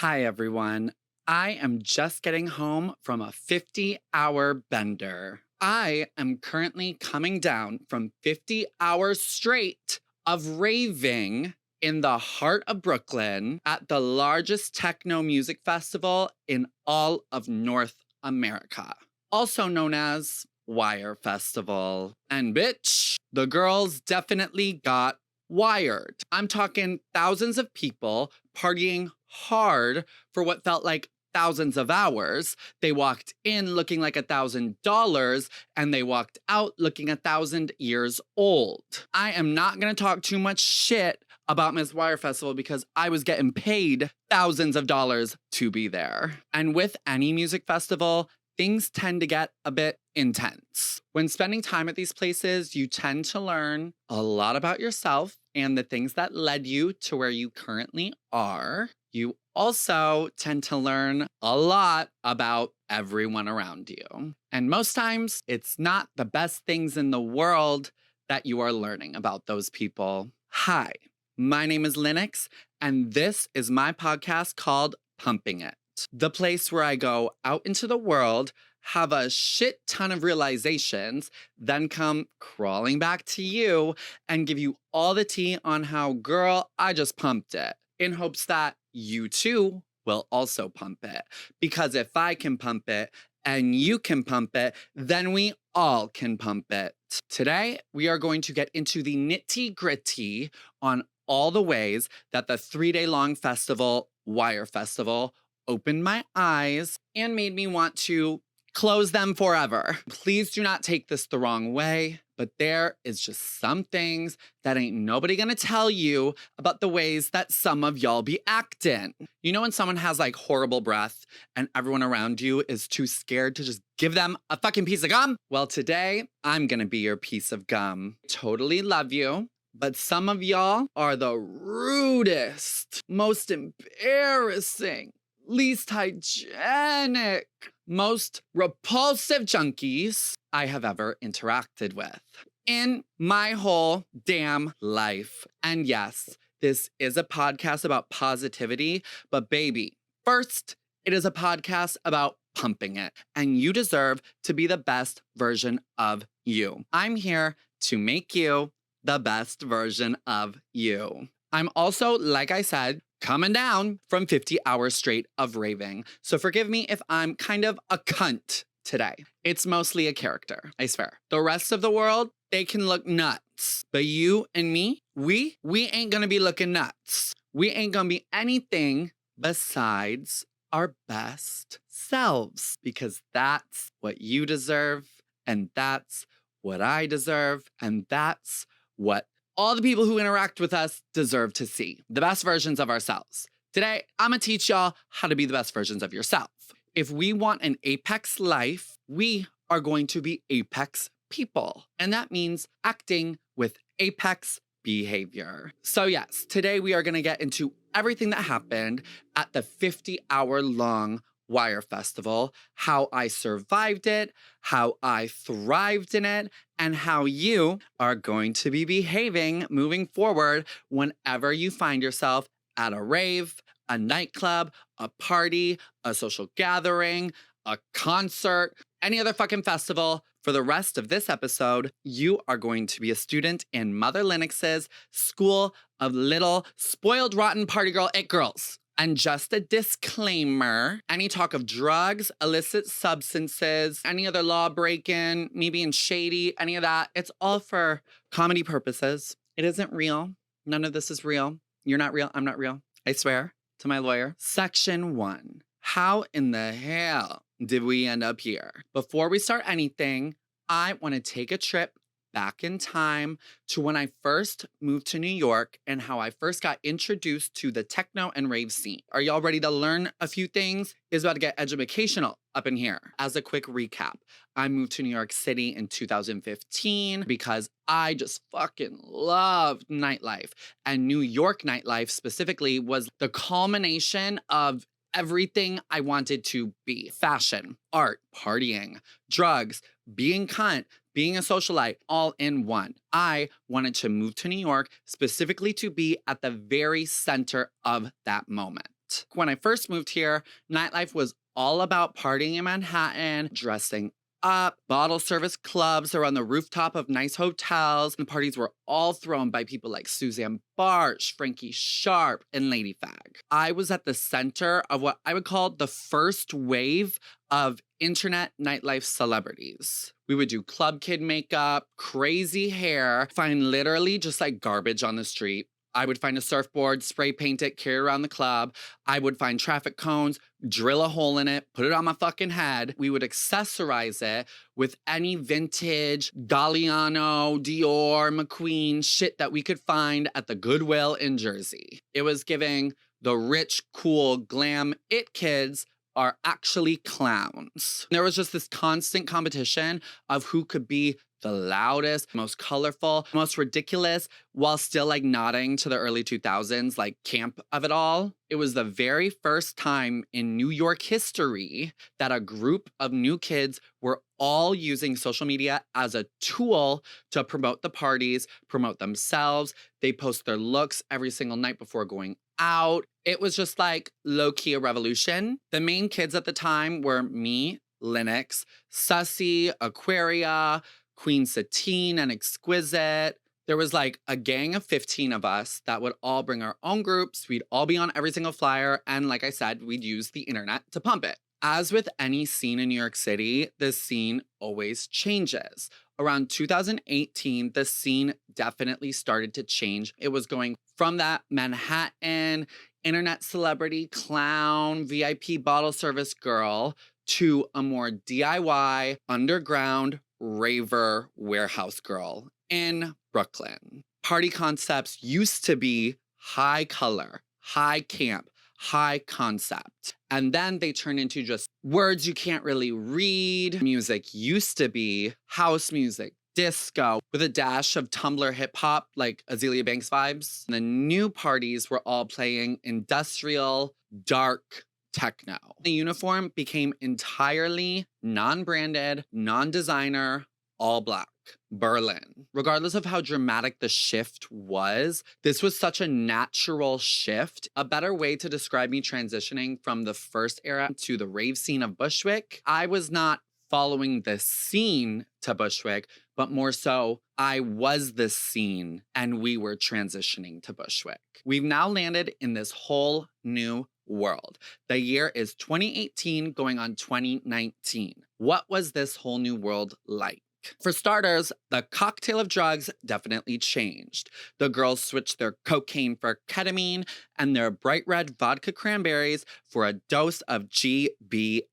Hi, everyone. I am just getting home from a 50-hour bender. I am currently coming down from 50 hours straight of raving in the heart of Brooklyn at the largest techno music festival in all of North America, also known as Wire Festival. And bitch, the girls definitely got wired. I'm talking thousands of people partying hard for what felt like thousands of hours. They walked in looking like $1,000 and they walked out looking 1,000 years old. I am not going to talk too much shit about Miss Wire Festival because I was getting paid thousands of dollars to be there. And with any music festival, things tend to get a bit intense. When spending time at these places, you tend to learn a lot about yourself and the things that led you to where you currently are. You also tend to learn a lot about everyone around you. And most times, it's not the best things in the world that you are learning about those people. Hi, my name is Linux, and this is my podcast called Pumping It. The place where I go out into the world, have a shit ton of realizations, then come crawling back to you and give you all the tea on how, girl, I just pumped it, in hopes that you too will also pump it. Because if I can pump it and you can pump it, then we all can pump it. Today, we are going to get into the nitty-gritty on all the ways that the 3-day-long festival, Wire Festival, opened my eyes and made me want to close them forever. Please do not take this the wrong way, but there is just some things that ain't nobody gonna tell you about the ways that some of y'all be acting. You know when someone has like horrible breath and everyone around you is too scared to just give them a fucking piece of gum? Well, today I'm gonna be your piece of gum. Totally love you. But some of y'all are the rudest, most embarrassing, least hygienic, most repulsive junkies I have ever interacted with in my whole damn life. And yes, this is a podcast about positivity, but baby, first, it is a podcast about pumping it. And you deserve to be the best version of you. I'm here to make you the best version of you. I'm also, like I said, coming down from 50 hours straight of raving. So forgive me if I'm kind of a cunt today. It's mostly a character, I swear. The rest of the world, they can look nuts. But you and me, we ain't gonna be looking nuts. We ain't gonna be anything besides our best selves. Because that's what you deserve, and that's what I deserve, and that's what all the people who interact with us deserve to see. The best versions of ourselves. Today, I'm gonna teach y'all how to be the best versions of yourself. If we want an apex life, we are going to be apex people. And that means acting with apex behavior. So yes, today we are gonna get into everything that happened at the 50-hour-long Wire Festival, how I survived it, how I thrived in it, and how you are going to be behaving moving forward whenever you find yourself at a rave, a nightclub, a party, a social gathering, a concert, any other fucking festival. For the rest of this episode, you are going to be a student in Mother Linux's School of Little Spoiled Rotten Party Girl It Girls. And just a disclaimer, any talk of drugs, illicit substances, any other law breaking, me being shady, any of that, it's all for comedy purposes. It isn't real. None of this is real. You're not real. I'm not real. I swear to my lawyer. Section 1. How in the hell did we end up here? Before we start anything, I want to take a trip back in time to when I first moved to New York and how I first got introduced to the techno and rave scene. Are y'all ready to learn a few things? It's about to get educational up in here. As a quick recap, I moved to New York City in 2015 because I just fucking loved nightlife. And New York nightlife specifically was the culmination of everything I wanted to be. Fashion, art, partying, drugs, being cunt, being a socialite, all in one. I wanted to move to New York specifically to be at the very center of that moment. When I first moved here, nightlife was all about partying in Manhattan, dressing up, bottle service clubs around the rooftop of nice hotels. The parties were all thrown by people like Suzanne Barsh, Frankie Sharp, and Lady Fag. I was at the center of what I would call the first wave of internet nightlife celebrities. We would do club kid makeup, crazy hair, find literally just like garbage on the street. I would find a surfboard, spray paint it, carry it around the club. I would find traffic cones, drill a hole in it, put it on my fucking head. We would accessorize it with any vintage Galliano, Dior, McQueen shit that we could find at the Goodwill in Jersey. It was giving the rich, cool, glam it kids are actually clowns. There was just this constant competition of who could be the loudest, most colorful, most ridiculous, while still like nodding to the early 2000s, like camp of it all. It was the very first time in New York history that a group of new kids were all using social media as a tool to promote the parties, promote themselves. They post their looks every single night before going out. It was just like low-key a revolution. The main kids at the time were me, Linux, Sussy, Aquaria, Queen Satine, and Exquisite. There was like a gang of 15 of us that would all bring our own groups. We'd all be on every single flyer. And like I said, we'd use the internet to pump it. As with any scene in New York City, the scene always changes. Around 2018, the scene definitely started to change. It was going from that Manhattan internet celebrity, clown, VIP bottle service girl to a more DIY, underground, raver warehouse girl in Brooklyn. Party concepts used to be high color, high camp, high concept. And then they turn into just words you can't really read. Music used to be house music, disco, with a dash of Tumblr hip hop, like Azealia Banks vibes. And the new parties were all playing industrial, dark techno. The uniform became entirely non-branded, non-designer, all black. Berlin. Regardless of how dramatic the shift was, this was such a natural shift. A better way to describe me transitioning from the first era to the rave scene of Bushwick, I was not following the scene to Bushwick, but more so, I was the scene and we were transitioning to Bushwick. We've now landed in this whole new world. The year is 2018 going on 2019. What was this whole new world like? For starters, the cocktail of drugs definitely changed. The girls switched their cocaine for ketamine and their bright red vodka cranberries for a dose of GBL.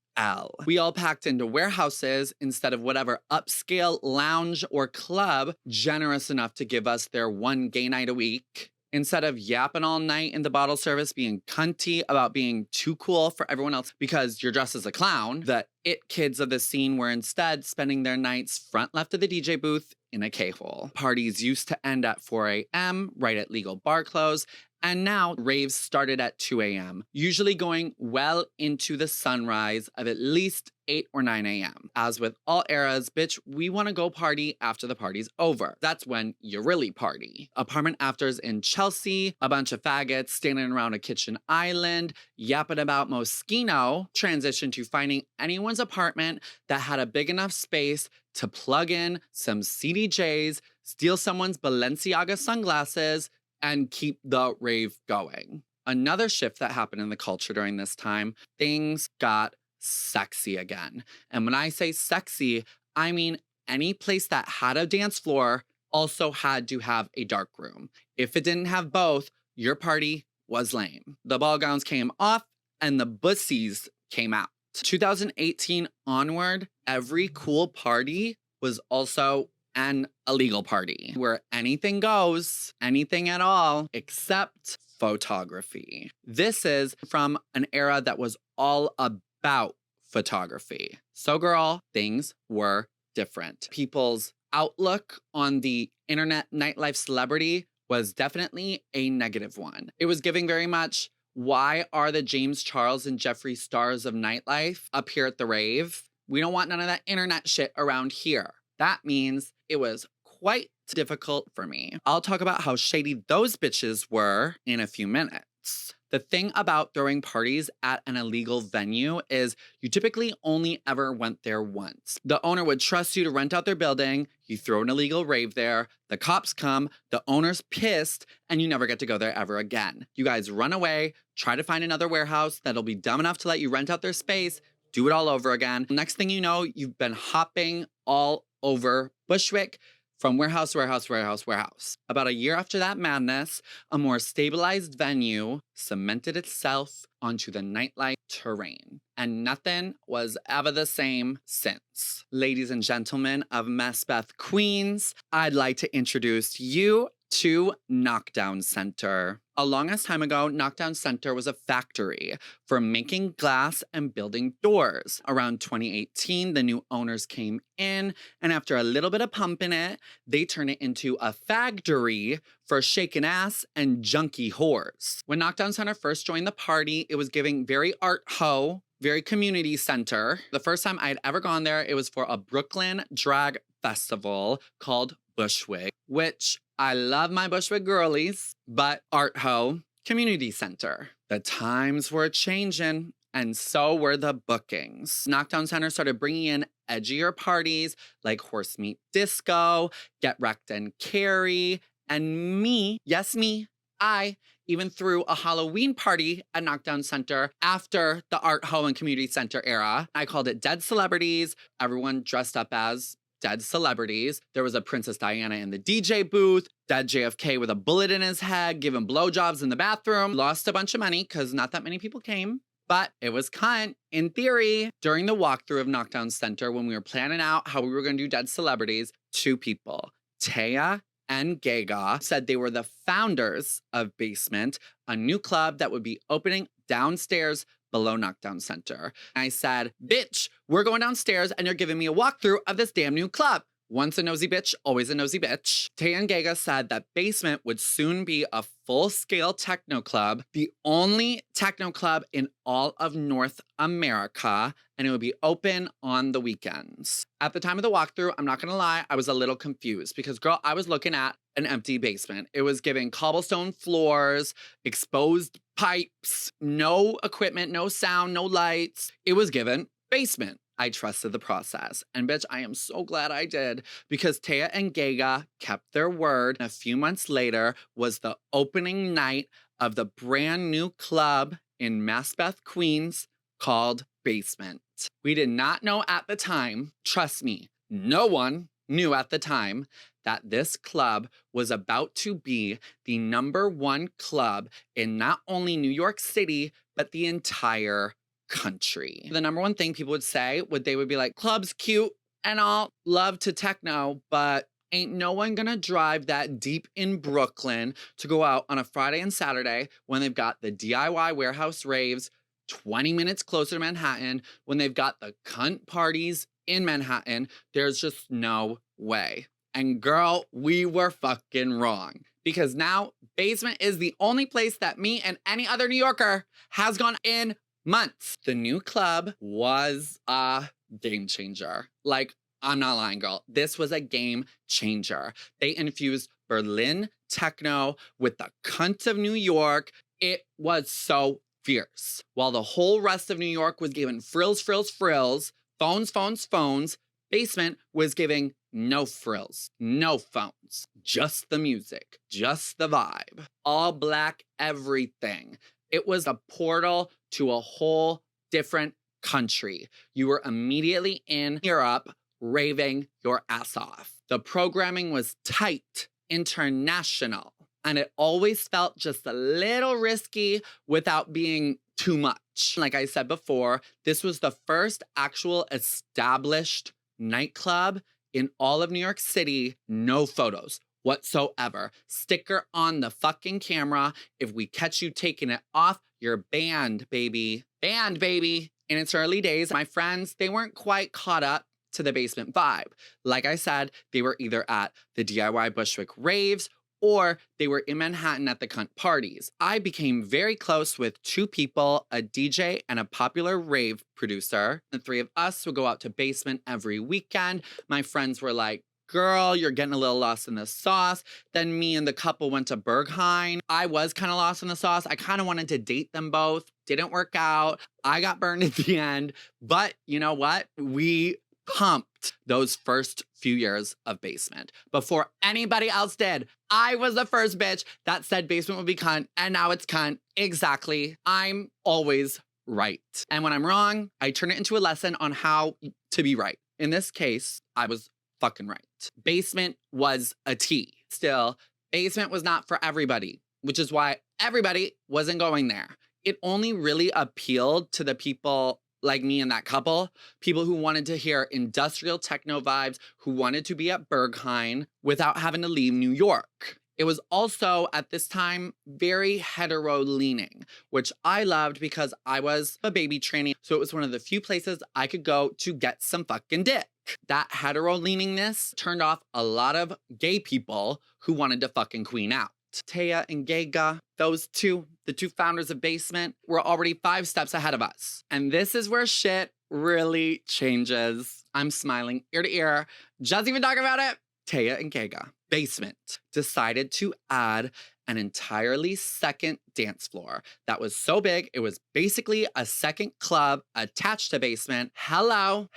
We all packed into warehouses instead of whatever upscale lounge or club generous enough to give us their one gay night a week. Instead of yapping all night in the bottle service, being cunty about being too cool for everyone else because you're dressed as a clown, the it kids of the scene were instead spending their nights front left of the DJ booth in a K-hole. Parties used to end at 4 a.m., right at legal bar close, and now raves started at 2 a.m., usually going well into the sunrise of at least 8 or 9 a.m. As with all eras, bitch, we want to go party after the party's over. That's when you really party. Apartment afters in Chelsea, a bunch of faggots standing around a kitchen island, yapping about Moschino, transitioned to finding anyone's apartment that had a big enough space to plug in some CDJs, steal someone's Balenciaga sunglasses, and keep the rave going. Another shift that happened in the culture during this time, things got sexy again. And when I say sexy, I mean any place that had a dance floor also had to have a dark room. If it didn't have both, your party was lame. The ball gowns came off and the bussies came out. 2018 onward, every cool party was also an illegal party where anything goes, anything at all, except photography. This is from an era that was all about photography. So girl, things were different. People's outlook on the internet nightlife celebrity was definitely a negative one. It was giving very much, why are the James Charles and Jeffree Stars of nightlife up here at the rave? We don't want none of that internet shit around here. That means it was quite difficult for me. I'll talk about how shady those bitches were in a few minutes. The thing about throwing parties at an illegal venue is you typically only ever went there once. The owner would trust you to rent out their building, you throw an illegal rave there, the cops come, the owner's pissed, and you never get to go there ever again. You guys run away, try to find another warehouse that'll be dumb enough to let you rent out their space, do it all over again. Next thing you know, you've been hopping all over Bushwick, from warehouse to warehouse, warehouse, warehouse. About a year after that madness, a more stabilized venue cemented itself onto the nightlife terrain. And nothing was ever the same since. Ladies and gentlemen of Macbeth Queens, I'd like to introduce you to Knockdown Center. A long-ass time ago, Knockdown Center was a factory for making glass and building doors. Around 2018, the new owners came in, and after a little bit of pumping it, they turned it into a factory for shaking ass and junkie whores. When Knockdown Center first joined the party, it was giving very art ho, very community center. The first time I'd ever gone there, it was for a Brooklyn drag festival called Bushwick, which I love my Bushwick girlies, but art ho, community center. The times were changing, and so were the bookings. Knockdown Center started bringing in edgier parties like Horse Meat Disco, Get Wrecked and Carry, and me, yes me, I even threw a Halloween party at Knockdown Center after the art ho and community center era. I called it Dead Celebrities. Everyone dressed up as dead celebrities. There was a Princess Diana in the DJ booth, dead JFK with a bullet in his head, giving blowjobs in the bathroom. Lost a bunch of money because not that many people came, but it was cunt. In theory, during the walkthrough of Knockdown Center, when we were planning out how we were going to do dead celebrities, two people, Taya and Gaga, said they were the founders of Basement, a new club that would be opening downstairs below Knockdown Center. I said, bitch, we're going downstairs and you're giving me a walkthrough of this damn new club. Once a nosy bitch, always a nosy bitch. Taya and Gaga said that Basement would soon be a full-scale techno club, the only techno club in all of North America, and it would be open on the weekends. At the time of the walkthrough, I'm not gonna lie, I was a little confused because, girl, I was looking at an empty basement. It was giving cobblestone floors, exposed pipes, no equipment, no sound, no lights. It was given basement. I trusted the process. And bitch, I am so glad I did because Taya and Gaga kept their word. A few months later was the opening night of the brand new club in Macbeth, Queens called Basement. We did not know at the time, trust me, no one knew at the time that this club was about to be the #1 club in not only New York City, but the entire country. The #1 thing people would say they would be like, club's cute and all, love to techno, but ain't no one gonna drive that deep in Brooklyn to go out on a Friday and Saturday when they've got the DIY warehouse raves 20 minutes closer to Manhattan, when they've got the cunt parties in Manhattan. There's just no way. And girl, we were fucking wrong. Because now Basement is the only place that me and any other New Yorker has gone in months. The new club was a game changer. Like, I'm not lying, girl. This was a game changer. They infused Berlin techno with the cunt of New York. It was so fierce. While the whole rest of New York was giving frills, frills, frills, phones, phones, phones, Basement was giving no frills, no phones, just the music, just the vibe, all black everything. It was a portal to a whole different country. You were immediately in Europe raving your ass off. The programming was tight, international, and it always felt just a little risky without being too much. Like I said before, this was the first actual established nightclub in all of New York City. No photos whatsoever. Sticker on the fucking camera. If we catch you taking it off, you're banned, baby. Banned, baby. In its early days, my friends, they weren't quite caught up to the Basement vibe. Like I said, they were either at the DIY Bushwick raves or they were in Manhattan at the cunt parties. I became very close with two people, a DJ and a popular rave producer. The three of us would go out to Basement every weekend. My friends were like, girl, you're getting a little lost in the sauce. Then me and the couple went to Berghain. I was kind of lost in the sauce. I kind of wanted to date them both. Didn't work out. I got burned at the end. But you know what? We pumped those first few years of Basement before anybody else did. I was the first bitch that said Basement would be cunt, and now it's cunt. Exactly. I'm always right. And when I'm wrong, I turn it into a lesson on how to be right. In this case, I was fucking right. Basement was a T. Still, Basement was not for everybody, which is why everybody wasn't going there. It only really appealed to the people like me and that couple, people who wanted to hear industrial techno vibes, who wanted to be at Berghain without having to leave New York. It was also, at this time, very hetero-leaning, which I loved because I was a baby tranny, so it was one of the few places I could go to get some fucking dick. That hetero-leaningness turned off a lot of gay people who wanted to fucking queen out. Taya and Gega, those two, the two founders of Basement, were already 5 steps ahead of us. And this is where shit really changes. I'm smiling ear to ear, just even talking about it. Taya and Gega, Basement, decided to add an entirely second dance floor that was so big, it was basically a second club attached to Basement. Hello,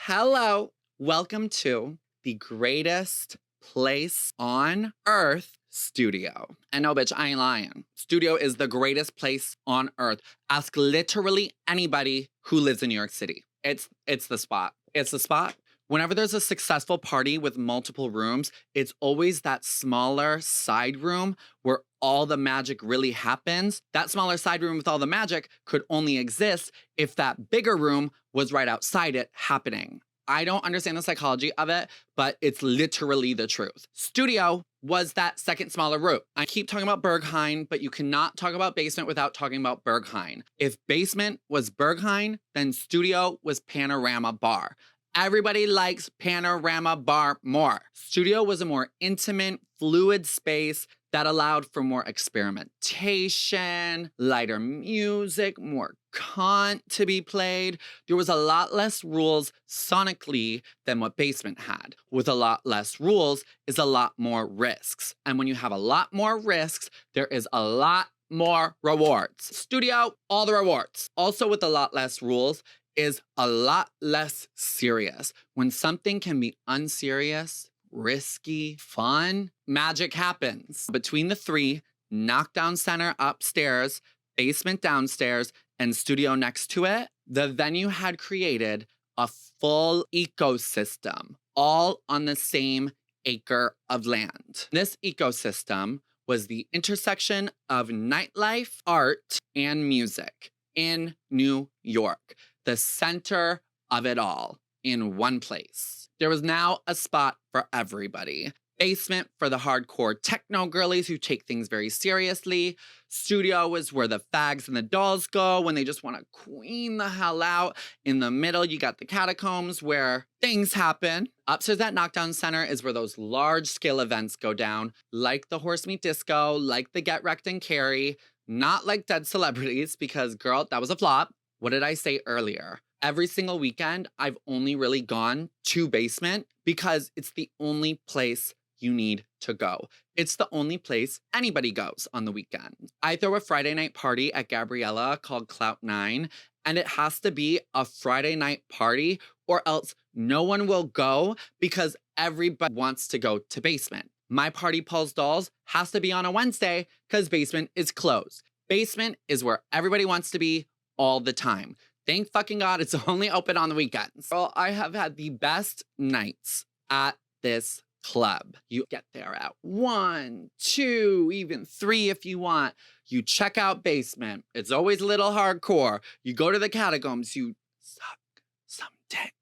welcome to the greatest place on earth, Studio. And no, bitch, I ain't lying. Studio is the greatest place on earth. Ask literally anybody who lives in New York City. It's the spot. It's the spot. Whenever there's a successful party with multiple rooms, it's always that smaller side room where all the magic really happens. That smaller side room with all the magic could only exist if that bigger room was right outside it happening. I don't understand the psychology of it, but it's literally the truth. Studio was that second smaller room. I keep talking about Berghain, but you cannot talk about Basement without talking about Berghain. If Basement was Berghain, then Studio was Panorama Bar. Everybody likes Panorama Bar more. Studio was a more intimate, fluid space that allowed for more experimentation, lighter music, more content to be played. There was a lot less rules sonically than what Basement had. With a lot less rules is a lot more risks. And when you have a lot more risks, there is a lot more rewards. Studio, all the rewards. Also with a lot less rules is a lot less serious. When something can be unserious, risky, fun, magic happens. Between the three, Knockdown Center upstairs, Basement downstairs, and Studio next to it, the venue had created a full ecosystem, all on the same acre of land. This ecosystem was the intersection of nightlife, art, and music in New York. The center of it all in one place. There was now a spot for everybody. Basement for the hardcore techno girlies who take things very seriously. Studio was where the fags and the dolls go when they just want to queen the hell out. In the middle, you got the catacombs where things happen. Upstairs at Knockdown Center is where those large-scale events go down, like the Horse Meat Disco, like the Get Wrecked and Carry, not like Dead Celebrities, because, girl, that was a flop. What did I say earlier? Every single weekend, I've only really gone to Basement because it's the only place you need to go. It's the only place anybody goes on the weekend. I throw a Friday night party at Gabriella called Clout 9, and it has to be a Friday night party or else no one will go because everybody wants to go to Basement. My party Paul's Dolls has to be on a Wednesday because Basement is closed. Basement is where everybody wants to be all the time. Thank fucking God it's only open on the weekends. Well, I have had the best nights at this club. You get there at 1, 2, even 3 if you want. You check out Basement. It's always a little hardcore. You go to the catacombs. You suck some dick.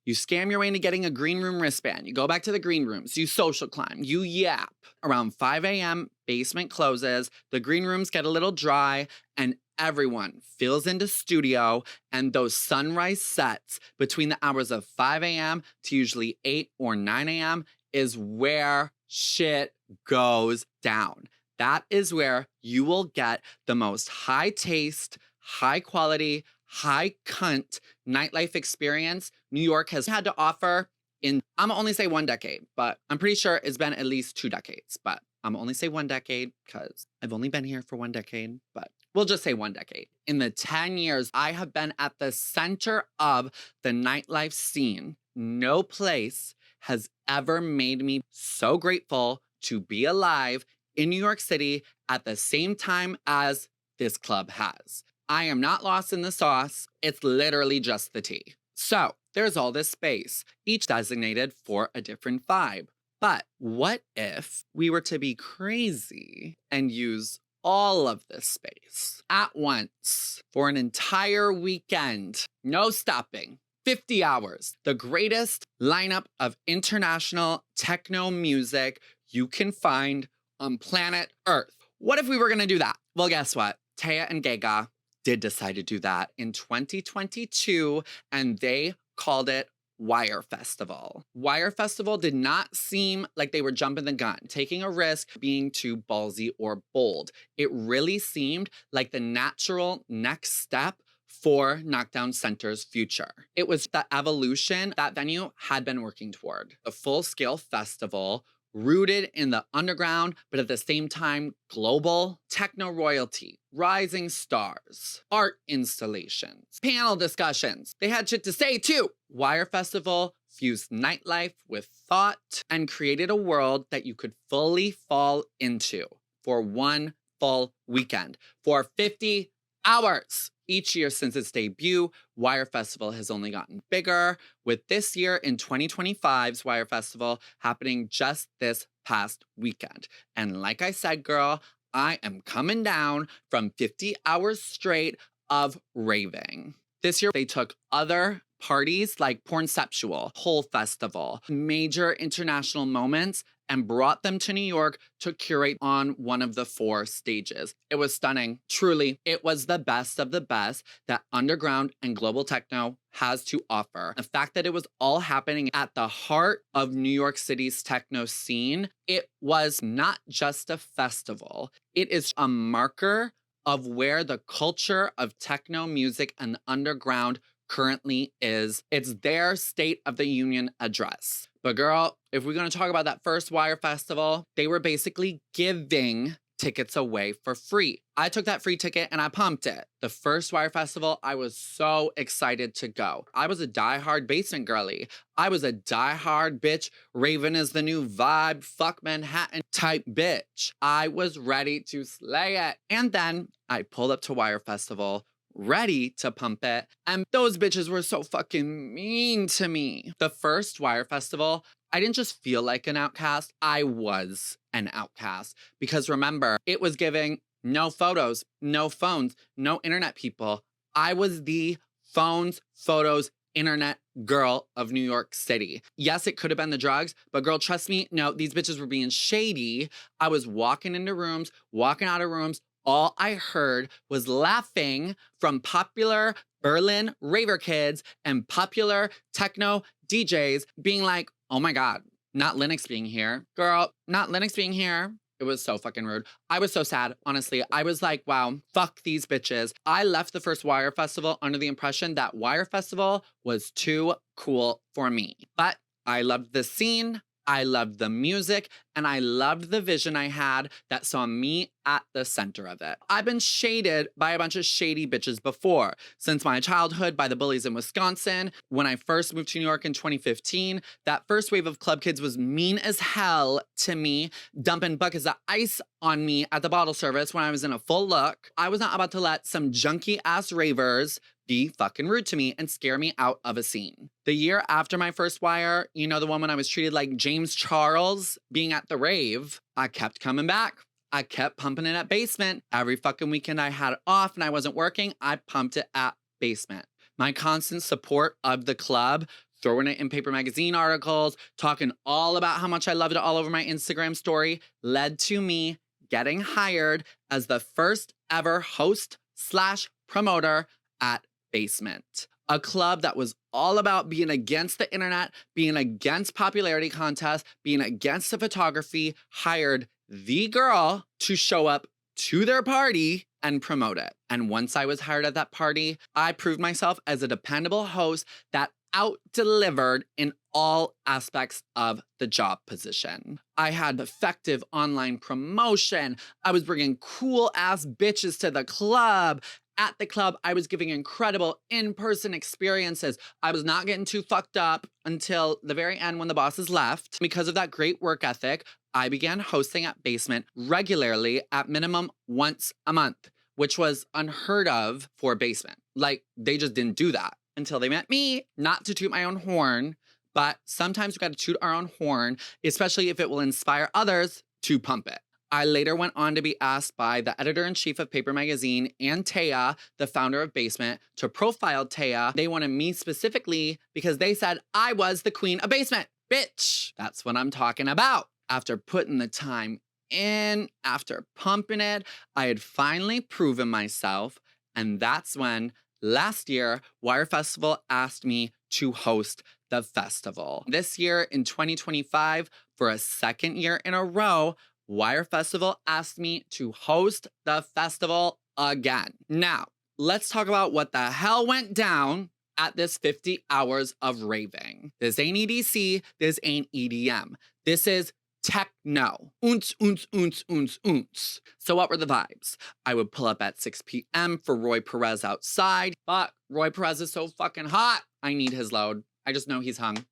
You scam your way into getting a green room wristband. You go back to the green rooms. You social climb. You yap. Around 5 a.m., Basement closes. The green rooms get a little dry, and everyone fills into Studio, and those sunrise sets between the hours of 5 a.m. to usually 8 or 9 a.m. is where shit goes down. That is where you will get the most high taste, high quality, high cunt nightlife experience New York has had to offer I'm gonna only say 1 decade, but I'm pretty sure it's been at least 2 decades. But I'm gonna only say 1 decade because I've only been here for 1 decade, but we'll just say 1 decade. In the 10 years I have been at the center of the nightlife scene, no place has ever made me so grateful to be alive in New York City at the same time as this club has. I am not lost in the sauce. It's literally just the tea. So there's all this space, each designated for a different vibe. But what if we were to be crazy and use all of this space at once for an entire weekend? No stopping. 50 hours. The greatest lineup of international techno music you can find on planet Earth. What if we were gonna do that? Well, guess what? Taya and Gaga did decide to do that in 2022, and they called it Wire Festival. Wire Festival did not seem like they were jumping the gun, taking a risk, being too ballsy or bold. It really seemed like the natural next step for Knockdown Center's future. It was the evolution that venue had been working toward. A full-scale festival rooted in the underground, but at the same time, global techno royalty, rising stars, art installations, panel discussions. They had shit to say too. Wire Festival fused nightlife with thought and created a world that you could fully fall into for one full weekend, for 50 hours. Each year since its debut, Wire Festival has only gotten bigger, with this year in 2025's Wire Festival happening just this past weekend. And like I said, girl, I am coming down from 50 hours straight of raving. This year, they took other parties like Pornceptual, Whole Festival, major international moments, and brought them to New York to curate on one of the 4 stages. It was stunning. Truly, it was the best of the best that underground and global techno has to offer. The fact that it was all happening at the heart of New York City's techno scene, it was not just a festival. It is a marker of where the culture of techno music and the underground currently is. It's their State of the Union address. But girl, if we're gonna talk about that first Wire Festival, they were basically giving tickets away for free. I took that free ticket and I pumped it. The first Wire Festival, I was so excited to go. I was a diehard basement girly. I was a diehard bitch, Raven is the new vibe, fuck Manhattan type bitch. I was ready to slay it. And then I pulled up to Wire Festival, ready to pump it, and those bitches were so fucking mean to me. The first Wire Festival, I didn't just feel like an outcast, I was an outcast. Because remember, it was giving no photos, no phones, no internet people. I was the phones, photos, internet girl of New York City. Yes, it could have been the drugs, but girl, trust me, no, these bitches were being shady. I was walking into rooms, walking out of rooms, all I heard was laughing from popular Berlin raver kids and popular techno DJs being like, oh my God, not Linux being here. Girl, not Linux being here. It was so fucking rude. I was so sad, honestly. I was like, wow, fuck these bitches. I left the first Wire Festival under the impression that Wire Festival was too cool for me. But I loved the scene. I loved the music, and I loved the vision I had that saw me at the center of it. I've been shaded by a bunch of shady bitches before. Since my childhood, by the bullies in Wisconsin. When I first moved to New York in 2015, that first wave of club kids was mean as hell to me, dumping buckets of ice on me at the bottle service when I was in a full look. I was not about to let some junky-ass ravers be fucking rude to me and scare me out of a scene. The year after my first Wire, you know, the one when I was treated like James Charles being at the rave, I kept coming back. I kept pumping it at Basement. Every fucking weekend I had off and I wasn't working, I pumped it at Basement. My constant support of the club, throwing it in paper magazine articles, talking all about how much I loved it all over my Instagram story, led to me getting hired as the first ever host/promoter at Basement, a club that was all about being against the internet, being against popularity contests, being against the photography, hired the girl to show up to their party and promote it. And once I was hired at that party, I proved myself as a dependable host that out-delivered in all aspects of the job position. I had effective online promotion. I was bringing cool-ass bitches to the club. At the club, I was giving incredible in-person experiences. I was not getting too fucked up until the very end when the bosses left. Because of that great work ethic, I began hosting at Basement regularly at minimum once a month, which was unheard of for Basement. Like, they just didn't do that until they met me. Not to toot my own horn, but sometimes we got to toot our own horn, especially if it will inspire others to pump it. I later went on to be asked by the editor-in-chief of Paper Magazine and Taya, the founder of Basement, to profile Taya. They wanted me specifically because they said I was the queen of Basement. Bitch, that's what I'm talking about. After putting the time in, after pumping it, I had finally proven myself. And that's when last year, Wire Festival asked me to host the festival. This year in 2025, for a second year in a row, Wire Festival asked me to host the festival again. Now, let's talk about what the hell went down at this 50 hours of raving. This ain't EDC, this ain't EDM. This is techno. Oonce, oonce, oonce, oonce, oonce. So what were the vibes? I would pull up at 6 p.m. for Roy Perez outside. But Roy Perez is so fucking hot. I need his load. I just know he's hung.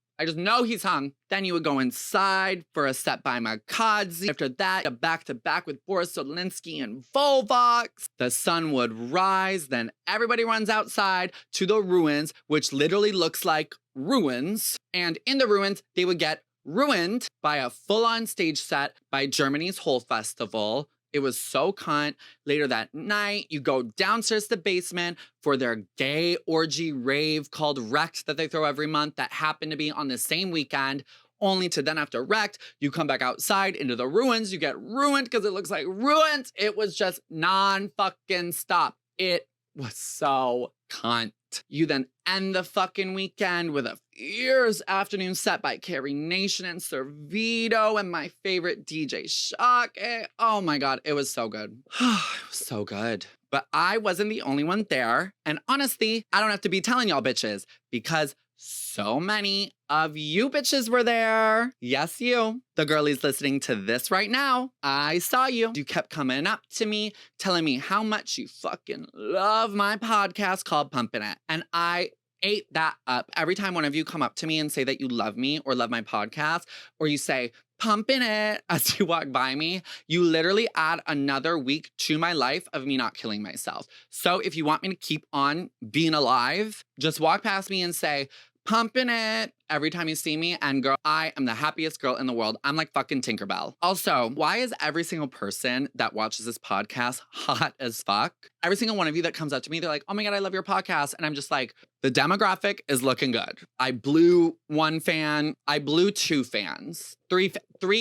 Then you would go inside for a set by Makazi. After that, a back-to-back with Boris Solinsky and Volvox. The sun would rise, then everybody runs outside to the ruins, which literally looks like ruins. And in the ruins, they would get ruined by a full-on stage set by Germany's Whole Festival. It was so cunt. Later that night, you go downstairs to the Basement for their gay orgy rave called Wrecked that they throw every month that happened to be on the same weekend. Only to then after Wrecked, you come back outside into the ruins. You get ruined because it looks like ruins. It was just non-fucking stop. It was so cunt. You then end the fucking weekend with a fierce afternoon set by Carrie Nation and Servito and my favorite DJ Shock. Oh my God, it was so good. It was so good. But I wasn't the only one there. And honestly, I don't have to be telling y'all bitches because so many of you bitches were there. Yes, you. The girlies listening to this right now. I saw you. You kept coming up to me, telling me how much you fucking love my podcast called Pumpin' It. And I ate that up. Every time one of you come up to me and say that you love me or love my podcast, or you say, pumping it as you walk by me, you literally add another week to my life of me not killing myself. So if you want me to keep on being alive, just walk past me and say, pumping it every time you see me. And girl, I am the happiest girl in the world. I'm like fucking Tinkerbell. Also, why is every single person that watches this podcast hot as fuck? Every single one of you that comes up to me, they're like, oh my God, I love your podcast. And I'm just like, the demographic is looking good. I blew one fan. I blew two fans. Three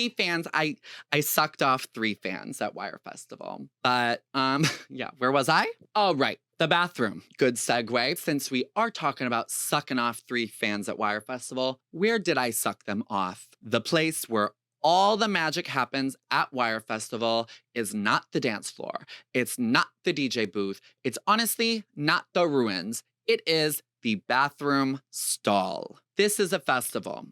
fans. I sucked off 3 fans at Wire Festival. But yeah, where was I? Oh, right. The bathroom. Good segue. Since we are talking about sucking off 3 fans at Wire Festival, where did I suck them off? The place where all the magic happens at Wire Festival is not the dance floor. It's not the DJ booth. It's honestly not the ruins. It is the bathroom stall. This is a festival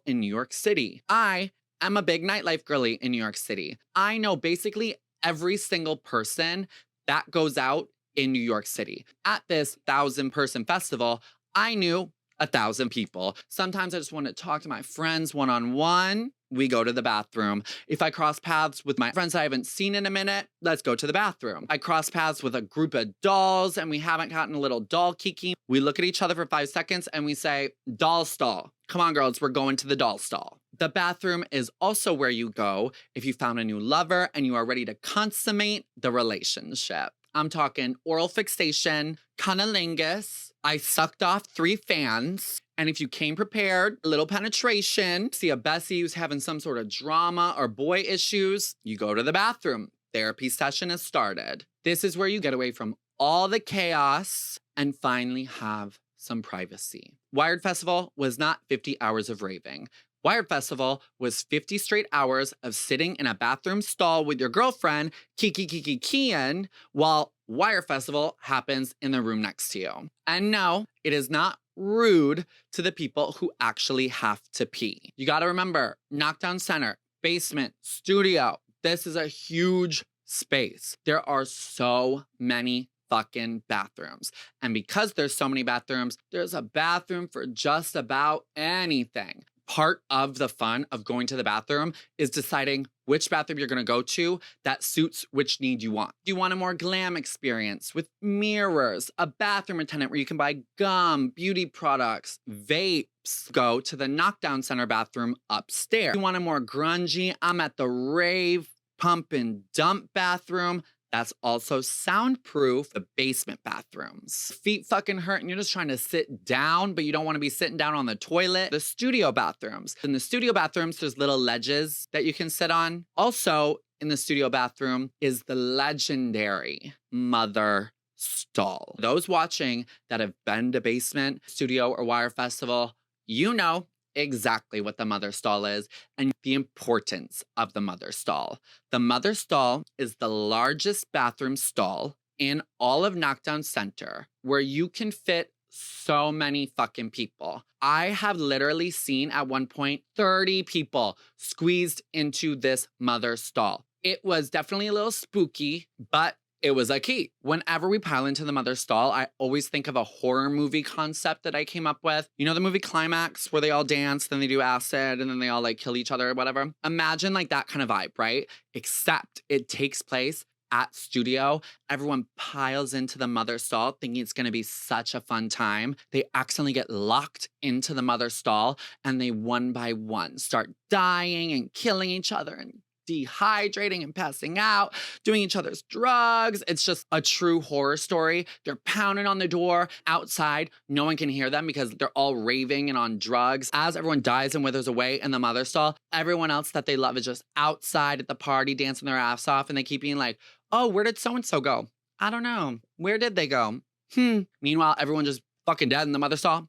in New York City. I am a big nightlife girly in New York City. I know basically every single person that goes out in New York City. At this 1,000-person festival, I knew 1,000 people. Sometimes I just want to talk to my friends one-on-one. We go to the bathroom. If I cross paths with my friends I haven't seen in a minute, let's go to the bathroom. I cross paths with a group of dolls and we haven't gotten a little doll kiki. We look at each other for 5 seconds and we say, doll stall. Come on, girls, we're going to the doll stall. The bathroom is also where you go if you found a new lover and you are ready to consummate the relationship. I'm talking oral fixation, cunnilingus. I sucked off 3 fans. And if you came prepared, a little penetration, see a Bessie who's having some sort of drama or boy issues, you go to the bathroom. Therapy session has started. This is where you get away from all the chaos and finally have some privacy. Wired Festival was not 50 hours of raving. Wired Festival was 50 straight hours of sitting in a bathroom stall with your girlfriend, kikikikikiing, while Wire Festival happens in the room next to you. And no, it is not rude to the people who actually have to pee. You gotta remember, knockdown center, basement, studio. This is a huge space. There are so many fucking bathrooms. And because there's so many bathrooms, there's a bathroom for just about anything. Part of the fun of going to the bathroom is deciding which bathroom you're gonna go to that suits which need you want. Do you want a more glam experience with mirrors, a bathroom attendant where you can buy gum, beauty products, vapes? Go to the knockdown center bathroom upstairs. You want a more grungy, I'm at the rave, pump and dump bathroom. That's also soundproof, the basement bathrooms. Feet fucking hurt and you're just trying to sit down, but you don't want to be sitting down on the toilet. The studio bathrooms. In the studio bathrooms, there's little ledges that you can sit on. Also, in the studio bathroom is the legendary mother stall. Those watching that have been to basement, studio, or Wire Festival, you know exactly what the mother stall is and the importance of the mother stall. The mother stall is the largest bathroom stall in all of Knockdown Center where you can fit so many fucking people. I have literally seen at one point 30 people squeezed into this mother stall. It was definitely a little spooky, but it was a key. Whenever we pile into the mother stall, I always think of a horror movie concept that I came up with. You know the movie Climax where they all dance, then they do acid, and then they all like kill each other or whatever? Imagine like that kind of vibe, right? Except it takes place at studio. Everyone piles into the mother stall thinking it's gonna be such a fun time. They accidentally get locked into the mother stall and they one by one start dying and killing each other and dehydrating and passing out, doing each other's drugs. It's just a true horror story. They're pounding on the door outside. No one can hear them because they're all raving and on drugs. As everyone dies and withers away in the mother stall, everyone else that they love is just outside at the party dancing their ass off, and they keep being like, oh, where did so-and-so go? I don't know. Where did they go? Meanwhile, everyone just fucking dead in the mother stall.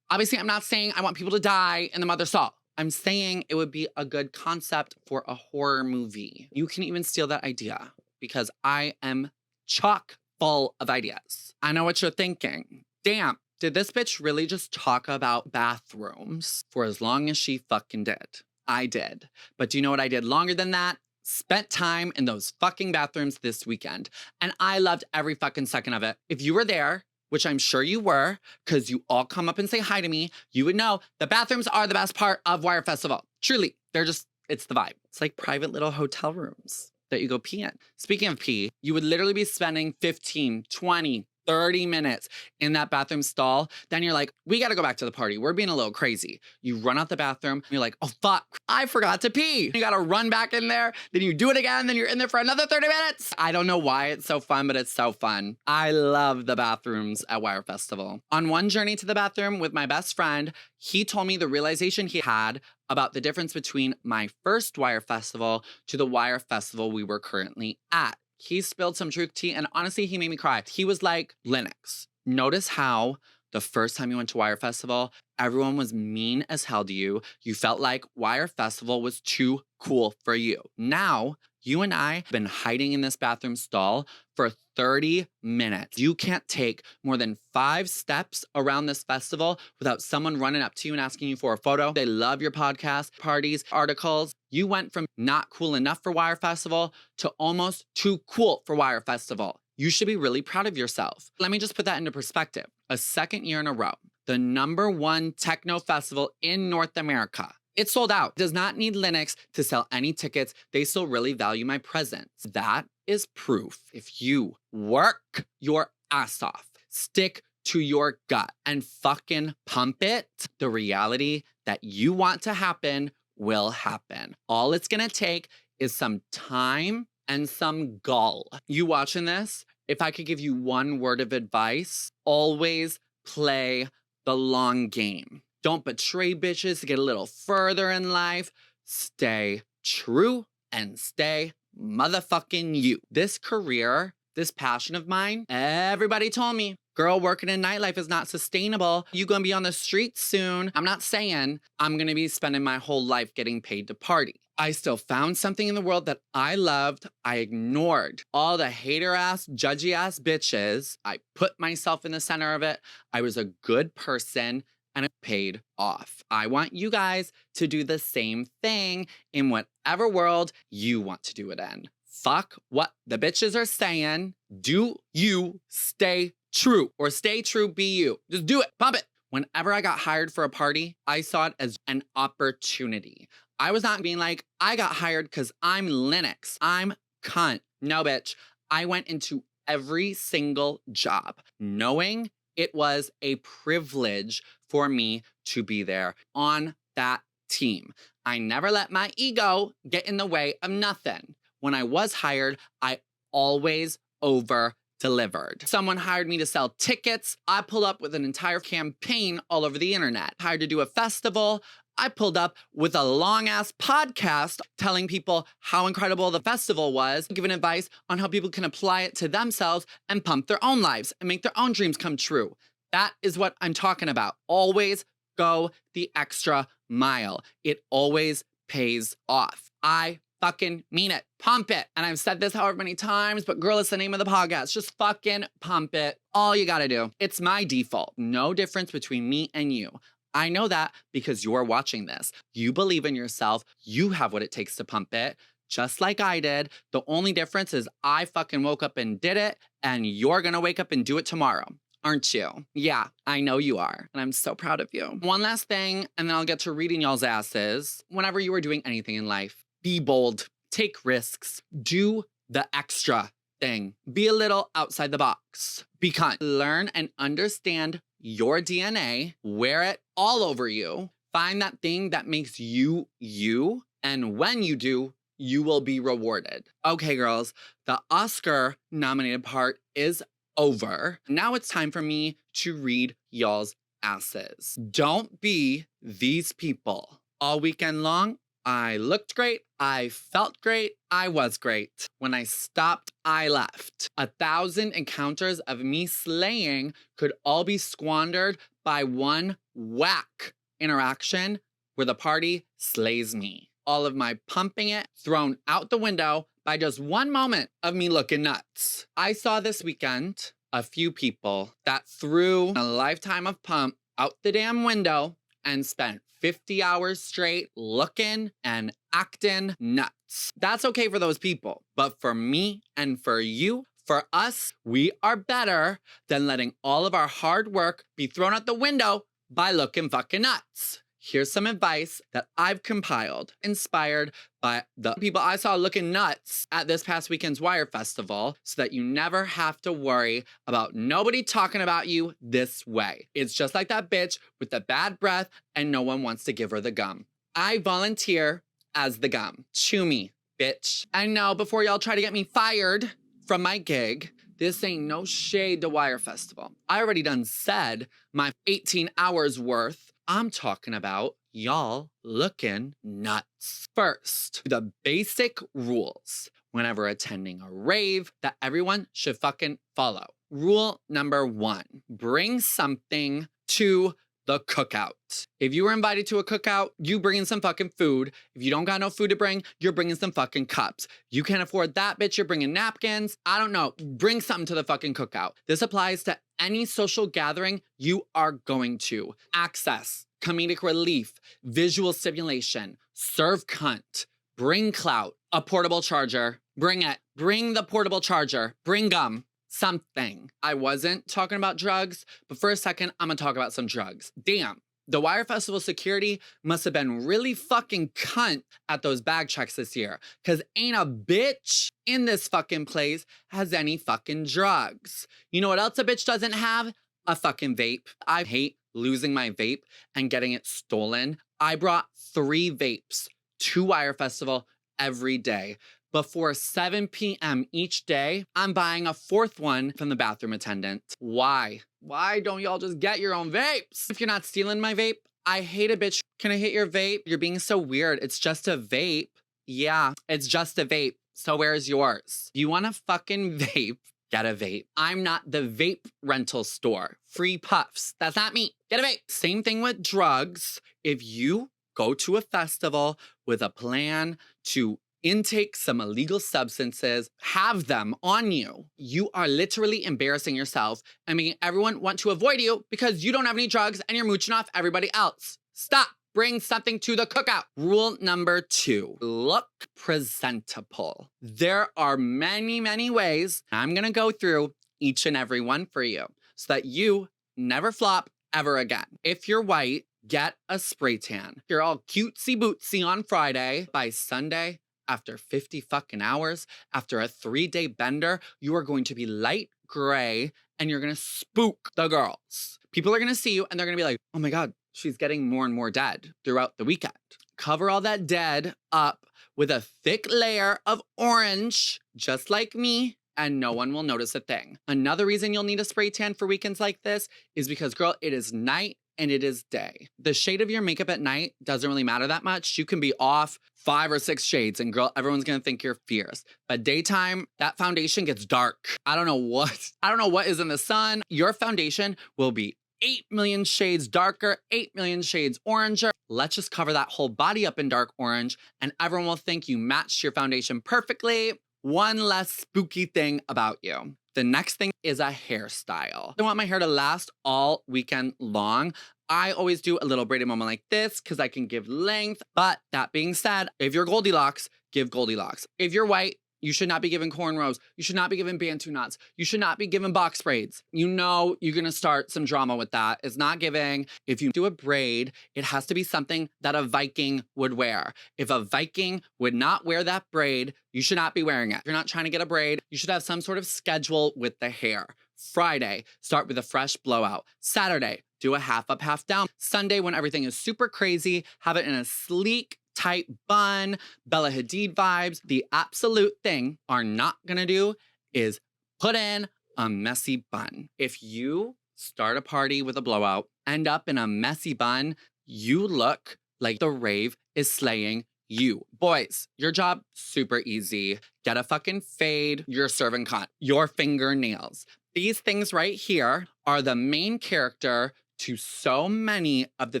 Obviously, I'm not saying I want people to die in the mother stall. I'm saying it would be a good concept for a horror movie. You can even steal that idea because I am chock full of ideas. I know what you're thinking. Damn, did this bitch really just talk about bathrooms for as long as she fucking did? I did. But do you know what I did longer than that? Spent time in those fucking bathrooms this weekend. And I loved every fucking second of it. If you were there, which I'm sure you were, because you all come up and say hi to me, you would know the bathrooms are the best part of Wire Festival. Truly, it's the vibe. It's like private little hotel rooms that you go pee in. Speaking of pee, you would literally be spending 15, 20, 30 minutes in that bathroom stall. Then you're like, we gotta go back to the party. We're being a little crazy. You run out the bathroom. You're like, oh fuck, I forgot to pee. You gotta run back in there. Then you do it again. Then you're in there for another 30 minutes. I don't know why it's so fun, but it's so fun. I love the bathrooms at Wire Festival. On one journey to the bathroom with my best friend, he told me the realization he had about the difference between my first Wire Festival to the Wire Festival we were currently at. He spilled some truth tea, and honestly, he made me cry. He was like, Linux, notice how the first time you went to Wire Festival, everyone was mean as hell to you. You felt like Wire Festival was too cool for you. Now, you and I have been hiding in this bathroom stall for 30 minutes. You can't take more than 5 steps around this festival without someone running up to you and asking you for a photo. They love your podcast, parties, articles. You went from not cool enough for Wire Festival to almost too cool for Wire Festival. You should be really proud of yourself. Let me just put that into perspective. A second year in a row, the #1 techno festival in North America. It's sold out. It does not need Linux to sell any tickets. They still really value my presence. That is proof. If you work your ass off, stick to your gut, and fucking pump it, the reality that you want to happen will happen. All it's gonna take is some time and some gall. You watching this? If I could give you one word of advice, always play the long game. Don't betray bitches to get a little further in life. Stay true and stay motherfucking you. This career, this passion of mine, everybody told me, girl, working in nightlife is not sustainable. You gonna be on the streets soon. I'm not saying I'm gonna be spending my whole life getting paid to party. I still found something in the world that I loved. I ignored all the hater-ass, judgy-ass bitches. I put myself in the center of it. I was a good person, and it paid off. I want you guys to do the same thing in whatever world you want to do it in. Fuck what the bitches are saying. Do you stay true, or stay true, be you. Just do it. Pump it. Whenever I got hired for a party, I saw it as an opportunity. I was not being like, I got hired because I'm Linux. I'm cunt. No, bitch. I went into every single job knowing it was a privilege for me to be there on that team. I never let my ego get in the way of nothing. When I was hired, I always over-delivered. Someone hired me to sell tickets. I pulled up with an entire campaign all over the internet. Hired to do a festival. I pulled up with a long-ass podcast telling people how incredible the festival was, giving advice on how people can apply it to themselves and pump their own lives and make their own dreams come true. That is what I'm talking about. Always go the extra mile. It always pays off. I fucking mean it. Pump it. And I've said this however many times, but girl, it's the name of the podcast. Just fucking pump it. All you gotta do. It's my default. No difference between me and you. I know that because you're watching this. You believe in yourself. You have what it takes to pump it, just like I did. The only difference is I fucking woke up and did it, and you're gonna wake up and do it tomorrow. Aren't you? Yeah, I know you are. And I'm so proud of you. One last thing, and then I'll get to reading y'all's asses. Whenever you are doing anything in life, be bold, take risks, do the extra thing. Be a little outside the box. Be kind. Learn and understand your DNA, wear it all over you. Find that thing that makes you, you. And when you do, you will be rewarded. Okay, girls, the Oscar nominated part is over. Now it's time for me to read y'all's asses. Don't be these people. All weekend long, I looked great, I felt great, I was great. When I stopped, I left. 1,000 encounters of me slaying could all be squandered by one whack interaction where the party slays me. All of my pumping it thrown out the window by just one moment of me looking nuts. I saw this weekend a few people that threw a lifetime of pump out the damn window and spent 50 hours straight looking and acting nuts. That's okay for those people. But for me and for you, for us, we are better than letting all of our hard work be thrown out the window by looking fucking nuts. Here's some advice that I've compiled, inspired by the people I saw looking nuts at this past weekend's Wire Festival, so that you never have to worry about nobody talking about you this way. It's just like that bitch with the bad breath and no one wants to give her the gum. I volunteer as the gum. Chew me, bitch. I know, before y'all try to get me fired from my gig, this ain't no shade to Wire Festival. I already done said my 18 hours worth. I'm talking about y'all looking nuts. First, the basic rules whenever attending a rave that everyone should fucking follow. Rule number 1, bring something to the cookout. If you were invited to a cookout, you bringing some fucking food. If you don't got no food to bring, you're bringing some fucking cups. You can't afford that, bitch, you're bringing napkins. I don't know, bring something to the fucking cookout. This applies to any social gathering you are going to. Access, comedic relief, visual stimulation, serve cunt, bring clout, a portable charger, bring it, bring the portable charger, bring gum. Something. I wasn't talking about drugs, but for a second, I'm gonna talk about some drugs. Damn, the Wire Festival security must have been really fucking cunt at those bag checks this year, because ain't a bitch in this fucking place has any fucking drugs. You know what else a bitch doesn't have? A fucking vape. I hate losing my vape and getting it stolen. I brought 3 vapes to Wire Festival every day. Before 7 p.m. each day, I'm buying a 4th one from the bathroom attendant. Why? Why don't y'all just get your own vapes? If you're not stealing my vape, I hate a bitch. Can I hit your vape? You're being so weird. It's just a vape. Yeah, it's just a vape. So where's yours? You want a fucking vape? Get a vape. I'm not the vape rental store. Free puffs. That's not me. Get a vape. Same thing with drugs. If you go to a festival with a plan to intake some illegal substances, have them on you. You are literally embarrassing yourself and making everyone want to avoid you because you don't have any drugs and you're mooching off everybody else. Stop. Bring something to the cookout. Rule number 2, look presentable. There are many, many ways. I'm gonna go through each and every one for you so that you never flop ever again. If you're white, get a spray tan. You're all cutesy bootsy on Friday. By Sunday, after 50 fucking hours, after a 3-day bender, you are going to be light gray and you're gonna spook the girls. People are gonna see you and they're gonna be like, oh my God, she's getting more and more dead throughout the weekend. Cover all that dead up with a thick layer of orange, just like me, and no one will notice a thing. Another reason you'll need a spray tan for weekends like this is because, girl, it is night and it is day. The shade of your makeup at night doesn't really matter that much. You can be off 5 or 6 shades and girl, everyone's gonna think you're fierce. But daytime, that foundation gets dark. I don't know what is in the sun. Your foundation will be 8 million shades darker, 8 million shades oranger. Let's just cover that whole body up in dark orange and everyone will think you matched your foundation perfectly. One less spooky thing about you. The next thing is a hairstyle. I want my hair to last all weekend long. I always do a little braided moment like this because I can give length. But that being said, if you're Goldilocks, give Goldilocks. If you're white, you should not be giving cornrows. You should not be giving bantu knots. You should not be giving box braids. You know you're gonna start some drama with that. It's not giving. If you do a braid, it has to be something that a Viking would wear. If a Viking would not wear that braid, you should not be wearing it. If you're not trying to get a braid, you should have some sort of schedule with the hair. Friday, start with a fresh blowout. Saturday, do a half up, half down. Sunday, when everything is super crazy, have it in a sleek, tight bun, Bella Hadid vibes. The absolute thing are not gonna do is put in a messy bun. If you start a party with a blowout, end up in a messy bun, you look like the rave is slaying you. Boys, your job, super easy. Get a fucking fade, you're serving cunt. Your fingernails. These things right here are the main character to so many of the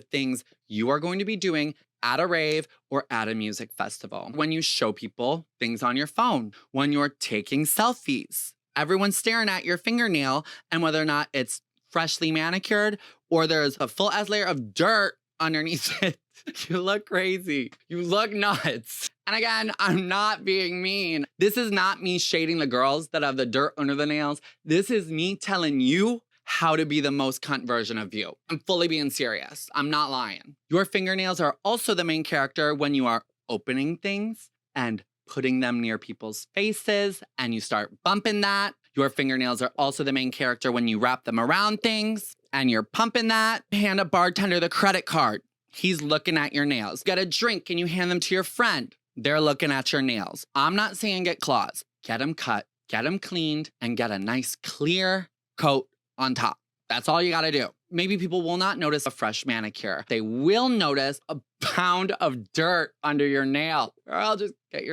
things you are going to be doing at a rave or at a music festival. When you show people things on your phone, when you're taking selfies, everyone's staring at your fingernail and whether or not it's freshly manicured or there's a full ass layer of dirt underneath it, you look crazy. You look nuts. And again, I'm not being mean. This is not me shading the girls that have the dirt under the nails. This is me telling you how to be the most cunt version of you. I'm fully being serious. I'm not lying. Your fingernails are also the main character when you are opening things and putting them near people's faces and you start bumping that. Your fingernails are also the main character when you wrap them around things and you're pumping that. Hand a bartender the credit card. He's looking at your nails. Get a drink and you hand them to your friend. They're looking at your nails. I'm not saying get claws. Get them cut, get them cleaned, and get a nice clear coat on top. That's all you gotta do. Maybe people will not notice a fresh manicure. They will notice a pound of dirt under your nail. Or I'll just get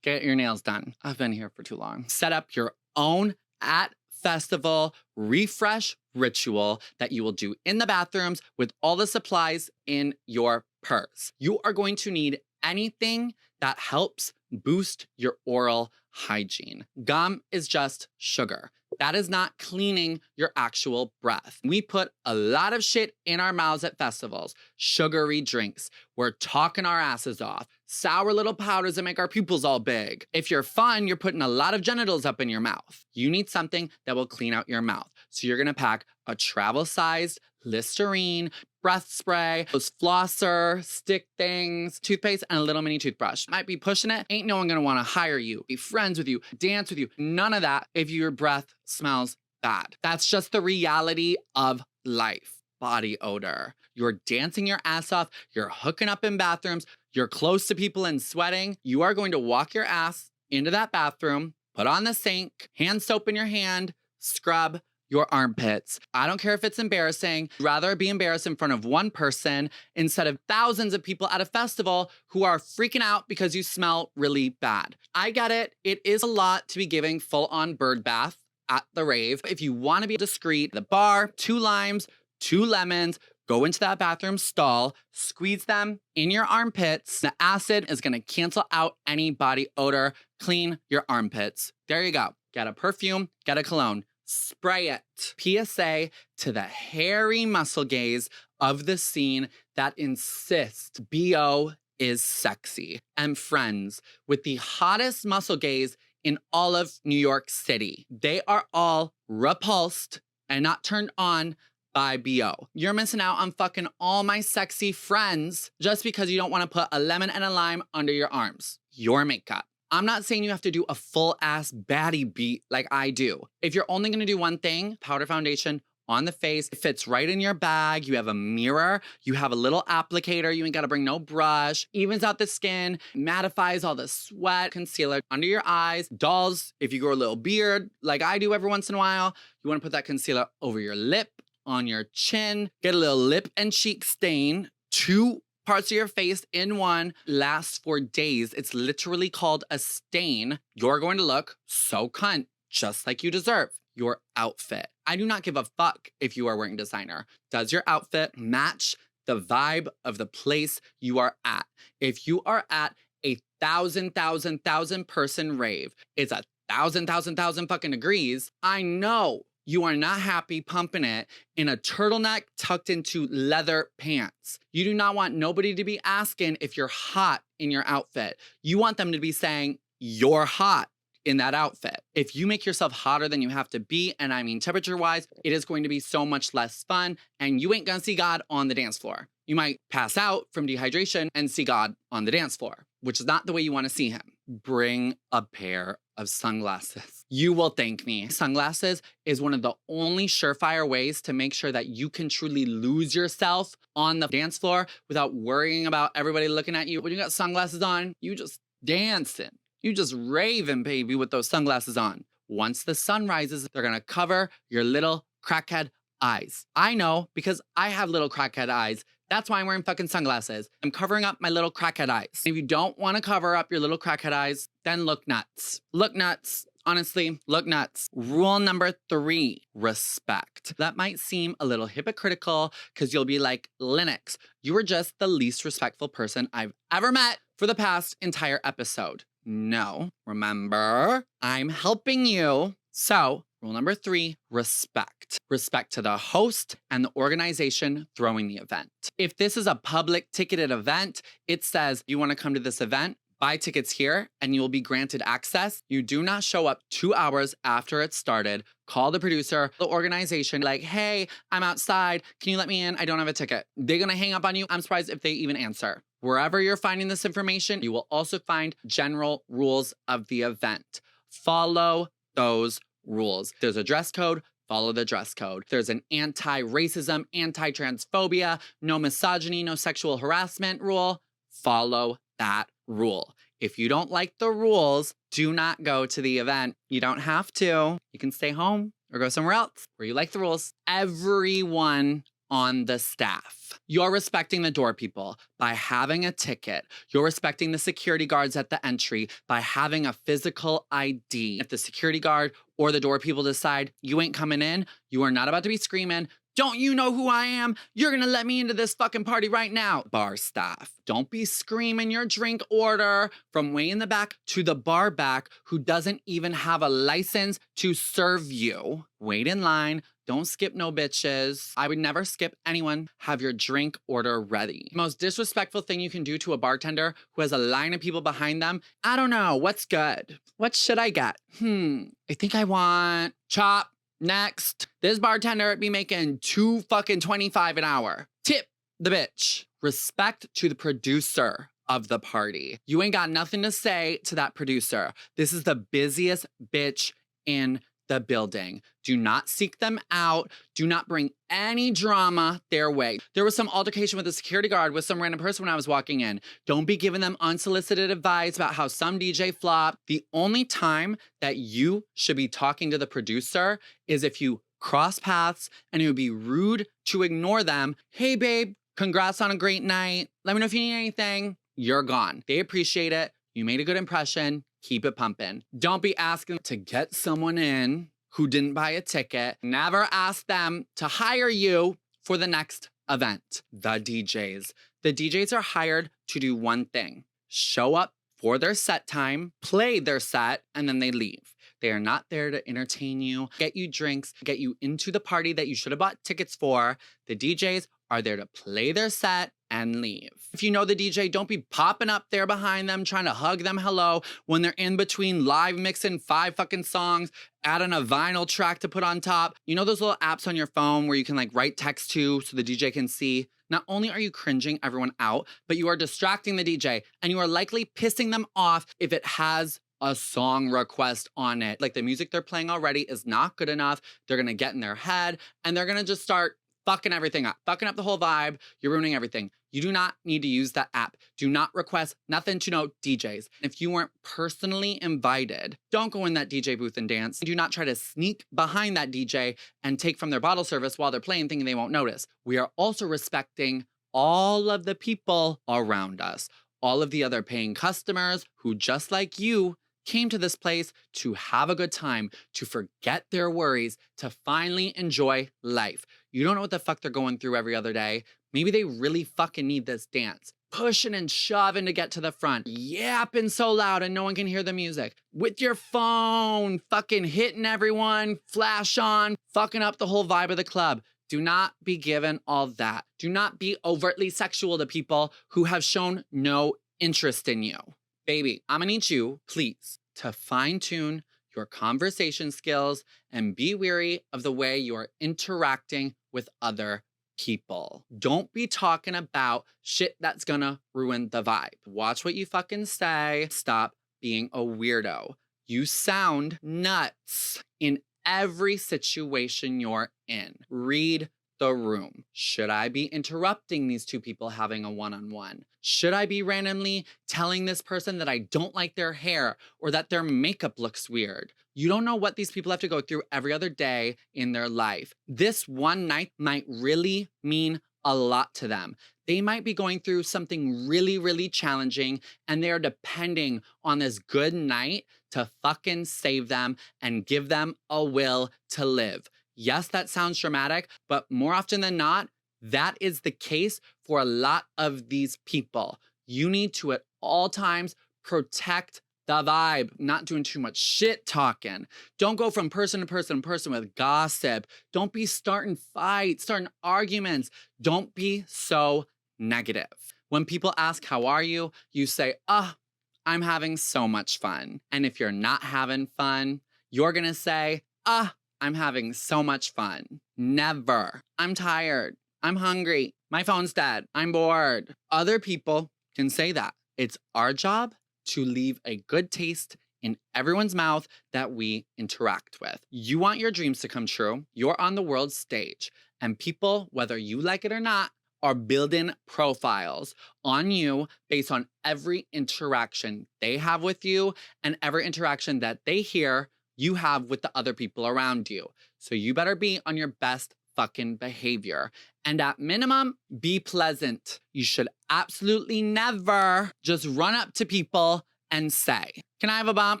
your nails done. I've been here for too long. Set up your own at festival refresh ritual that you will do in the bathrooms with all the supplies in your purse. You are going to need anything that helps boost your oral hygiene. Gum is just sugar. That is not cleaning your actual breath. We put a lot of shit in our mouths at festivals. Sugary drinks. We're talking our asses off. Sour little powders that make our pupils all big. If you're fun, you're putting a lot of genitals up in your mouth. You need something that will clean out your mouth. So you're gonna pack a travel-sized Listerine, breath spray, those flosser, stick things, toothpaste, and a little mini toothbrush. Might be pushing it. Ain't no one gonna wanna hire you, be friends with you, dance with you. None of that if your breath smells bad. That's just the reality of life. Body odor. You're dancing your ass off. You're hooking up in bathrooms. You're close to people and sweating. You are going to walk your ass into that bathroom, put on the sink, hand soap in your hand, scrub your armpits. I don't care if it's embarrassing. I'd rather be embarrassed in front of one person instead of thousands of people at a festival who are freaking out because you smell really bad. I get it. It is a lot to be giving full-on bird bath at the rave. If you want to be discreet, the bar, 2 limes, 2 lemons, go into that bathroom stall, squeeze them in your armpits. The acid is gonna cancel out any body odor, clean your armpits. There you go. Get a perfume, get a cologne, spray it. PSA to the hairy muscle gaze of the scene that insists BO is sexy. And friends, with the hottest muscle gaze in all of New York City, they are all repulsed and not turned on by BO. You're missing out on fucking all my sexy friends just because you don't want to put a lemon and a lime under your arms. Your makeup. I'm not saying you have to do a full ass baddie beat like I do. If you're only gonna do one thing, powder foundation on the face, it fits right in your bag. You have a mirror, you have a little applicator, you ain't gotta bring no brush, evens out the skin, mattifies all the sweat, concealer under your eyes, dolls, if you grow a little beard like I do every once in a while, you wanna put that concealer over your lip, on your chin, get a little lip and cheek stain, 2 parts of your face in one, lasts for days. It's literally called a stain. You're going to look so cunt, just like you deserve. Your outfit. I do not give a fuck if you are wearing designer. Does your outfit match the vibe of the place you are at? If you are at a 1,000 person rave, it's 1,000 fucking degrees, I know you are not happy pumping it in a turtleneck tucked into leather pants. You do not want nobody to be asking if you're hot in your outfit. You want them to be saying, you're hot in that outfit. If you make yourself hotter than you have to be, and I mean temperature-wise, it is going to be so much less fun, and you ain't gonna see God on the dance floor. You might pass out from dehydration and see God on the dance floor, which is not the way you wanna see him. Bring a pair of sunglasses. You will thank me. Sunglasses is one of the only surefire ways to make sure that you can truly lose yourself on the dance floor without worrying about everybody looking at you. When you got sunglasses on, you just dancing. You just raving, baby, with those sunglasses on. Once the sun rises, they're gonna cover your little crackhead eyes. I know because I have little crackhead eyes. That's why I'm wearing fucking sunglasses. I'm covering up my little crackhead eyes. If you don't want to cover up your little crackhead eyes, then look nuts. Look nuts. Honestly, look nuts. Rule number 3, respect. That might seem a little hypocritical because you'll be like, Linux, you were just the least respectful person I've ever met for the past entire episode. No, remember, I'm helping you. So, rule number 3, respect. Respect to the host and the organization throwing the event. If this is a public ticketed event, it says you want to come to this event, buy tickets here, and you will be granted access. You do not show up 2 hours after it started. Call the producer, the organization, like, hey, I'm outside. Can you let me in? I don't have a ticket. They're going to hang up on you. I'm surprised if they even answer. Wherever you're finding this information, you will also find general rules of the event. Follow those rules. There's a dress code. Follow the dress code. There's an anti-racism, anti-transphobia, no misogyny, no sexual harassment rule. Follow that rule. If you don't like the rules, do not go to the event. You don't have to. You can stay home or go somewhere else where you like the rules. Everyone on the staff. You're respecting the door people by having a ticket. You're respecting the security guards at the entry by having a physical ID. If the security guard or the door people decide you ain't coming in, you are not about to be screaming, don't you know who I am? You're gonna let me into this fucking party right now. Bar staff, don't be screaming your drink order from way in the back to the bar back who doesn't even have a license to serve you. Wait in line. Don't skip no bitches. I would never skip anyone. Have your drink order ready. The most disrespectful thing you can do to a bartender who has a line of people behind them. I don't know. What's good? What should I get? I think I want chop. Next. This bartender be making $2.25 an hour. Tip the bitch. Respect to the producer of the party. You ain't got nothing to say to that producer. This is the busiest bitch in the building. Do not seek them out. Do not bring any drama their way. There was some altercation with a security guard with some random person when I was walking in. Don't be giving them unsolicited advice about how some DJ flopped. The only time that you should be talking to the producer is if you cross paths and it would be rude to ignore them. Hey babe, congrats on a great night. Let me know if you need anything. You're gone. They appreciate it. You made a good impression. Keep it pumping. Don't be asking to get someone in who didn't buy a ticket. Never ask them to hire you for the next event, the DJs. The DJs are hired to do one thing: show up for their set time, play their set, and then they leave. They are not there to entertain you, get you drinks, get you into the party that you should have bought tickets for. The DJs are there to play their set and leave. If you know the DJ, don't be popping up there behind them, trying to hug them hello when they're in between live mixing 5 fucking songs, adding a vinyl track to put on top. You know those little apps on your phone where you can like write text to so the DJ can see? Not only are you cringing everyone out, but you are distracting the DJ, and you are likely pissing them off if it has a song request on it. Like the music they're playing already is not good enough. They're gonna get in their head and they're gonna just start fucking everything up, fucking up the whole vibe. You're ruining everything. You do not need to use that app. Do not request nothing to no DJs. If you weren't personally invited, don't go in that DJ booth and dance. Do not try to sneak behind that DJ and take from their bottle service while they're playing, thinking they won't notice. We are also respecting all of the people around us, all of the other paying customers who, just like you, came to this place to have a good time, to forget their worries, to finally enjoy life. You don't know what the fuck they're going through every other day. Maybe they really fucking need this dance. Pushing and shoving to get to the front, yapping so loud and no one can hear the music. With your phone, fucking hitting everyone, flash on, fucking up the whole vibe of the club. Do not be given all that. Do not be overtly sexual to people who have shown no interest in you. Baby, I'm gonna need you, please, to fine-tune your conversation skills and be wary of the way you're interacting with other people. Don't be talking about shit that's gonna ruin the vibe. Watch what you fucking say. Stop being a weirdo. You sound nuts in every situation you're in. Read the room. Should I be interrupting these two people having a one-on-one? Should I be randomly telling this person that I don't like their hair or that their makeup looks weird? You don't know what these people have to go through every other day in their life. This one night might really mean a lot to them. They might be going through something really, really challenging, and they're depending on this good night to fucking save them and give them a will to live. Yes, that sounds dramatic, but more often than not, that is the case for a lot of these people. You need to at all times protect the vibe, not doing too much shit talking. Don't go from person to person to person with gossip. Don't be starting fights, starting arguments. Don't be so negative. When people ask, how are you? You say, I'm having so much fun. And if you're not having fun, you're gonna say, I'm having so much fun. Never. I'm tired. I'm hungry. My phone's dead. I'm bored. Other people can say that. It's our job to leave a good taste in everyone's mouth that we interact with. You want your dreams to come true. You're on the world stage, and people, whether you like it or not, are building profiles on you based on every interaction they have with you and every interaction that they hear you have with the other people around you. So you better be on your best fucking behavior. And at minimum, be pleasant. You should absolutely never just run up to people and say, can I have a bump?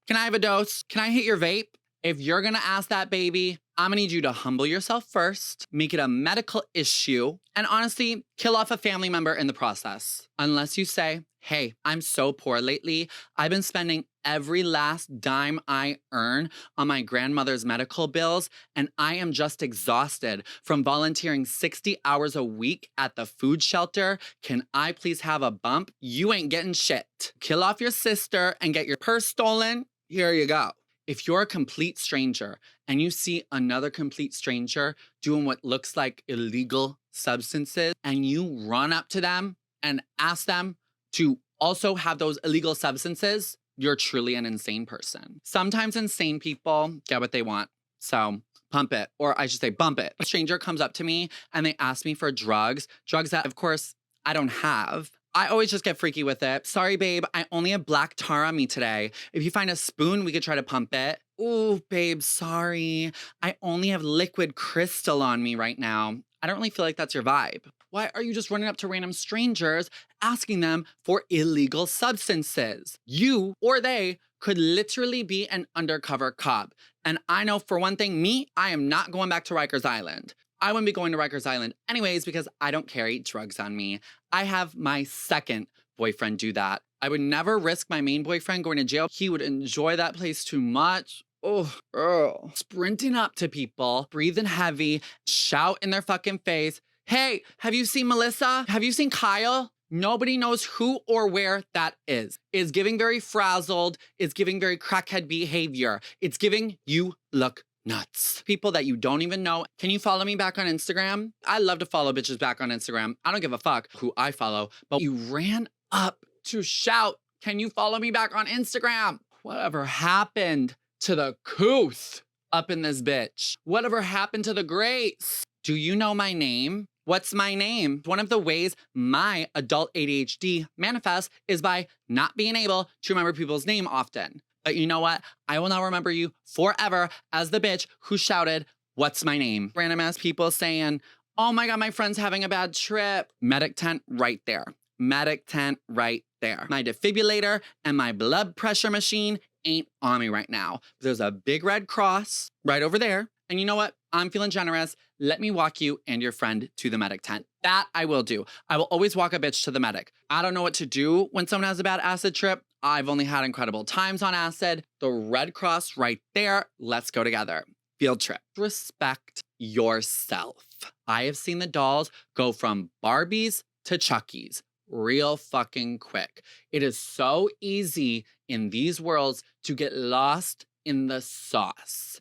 Can I have a dose? Can I hit your vape? If you're gonna ask that, baby, I'm gonna need you to humble yourself first, make it a medical issue, and honestly, kill off a family member in the process. Unless you say, hey, I'm so poor lately. I've been spending every last dime I earn on my grandmother's medical bills, and I am just exhausted from volunteering 60 hours a week at the food shelter. Can I please have a bump? You ain't getting shit. Kill off your sister and get your purse stolen. Here you go. If you're a complete stranger and you see another complete stranger doing what looks like illegal substances, and you run up to them and ask them to also have those illegal substances, you're truly an insane person. Sometimes insane people get what they want. So pump it, or I should say bump it. A stranger comes up to me and they ask me for drugs that of course I don't have. I always just get freaky with it. Sorry, babe, I only have black tar on me today. If you find a spoon, we could try to pump it. Ooh, babe, sorry. I only have liquid crystal on me right now. I don't really feel like that's your vibe. Why are you just running up to random strangers asking them for illegal substances? You or they could literally be an undercover cop. And I know for one thing, I am not going back to Rikers Island. I wouldn't be going to Rikers Island anyways because I don't carry drugs on me. I have my second boyfriend do that. I would never risk my main boyfriend going to jail. He would enjoy that place too much. Oh, girl. Sprinting up to people, breathing heavy, shout in their fucking face, hey, have you seen Melissa? Have you seen Kyle? Nobody knows who or where that is. It's giving very frazzled. It's giving very crackhead behavior. It's giving you look nuts. People that you don't even know. Can you follow me back on Instagram? I love to follow bitches back on Instagram. I don't give a fuck who I follow, but you ran up to shout, can you follow me back on Instagram? Whatever happened to the couth up in this bitch? Whatever happened to the grace? Do you know my name? What's my name? One of the ways my adult ADHD manifests is by not being able to remember people's name often. But you know what? I will now remember you forever as the bitch who shouted, what's my name? Random ass people saying, oh my God, my friend's having a bad trip. Medic tent right there. Medic tent right there. My defibrillator and my blood pressure machine ain't on me right now. There's a big red cross right over there. And you know what? I'm feeling generous. Let me walk you and your friend to the medic tent. That I will do. I will always walk a bitch to the medic. I don't know what to do when someone has a bad acid trip. I've only had incredible times on acid. The Red Cross right there. Let's go together. Field trip. Respect yourself. I have seen the dolls go from Barbies to Chuckies real fucking quick. It is so easy in these worlds to get lost in the sauce.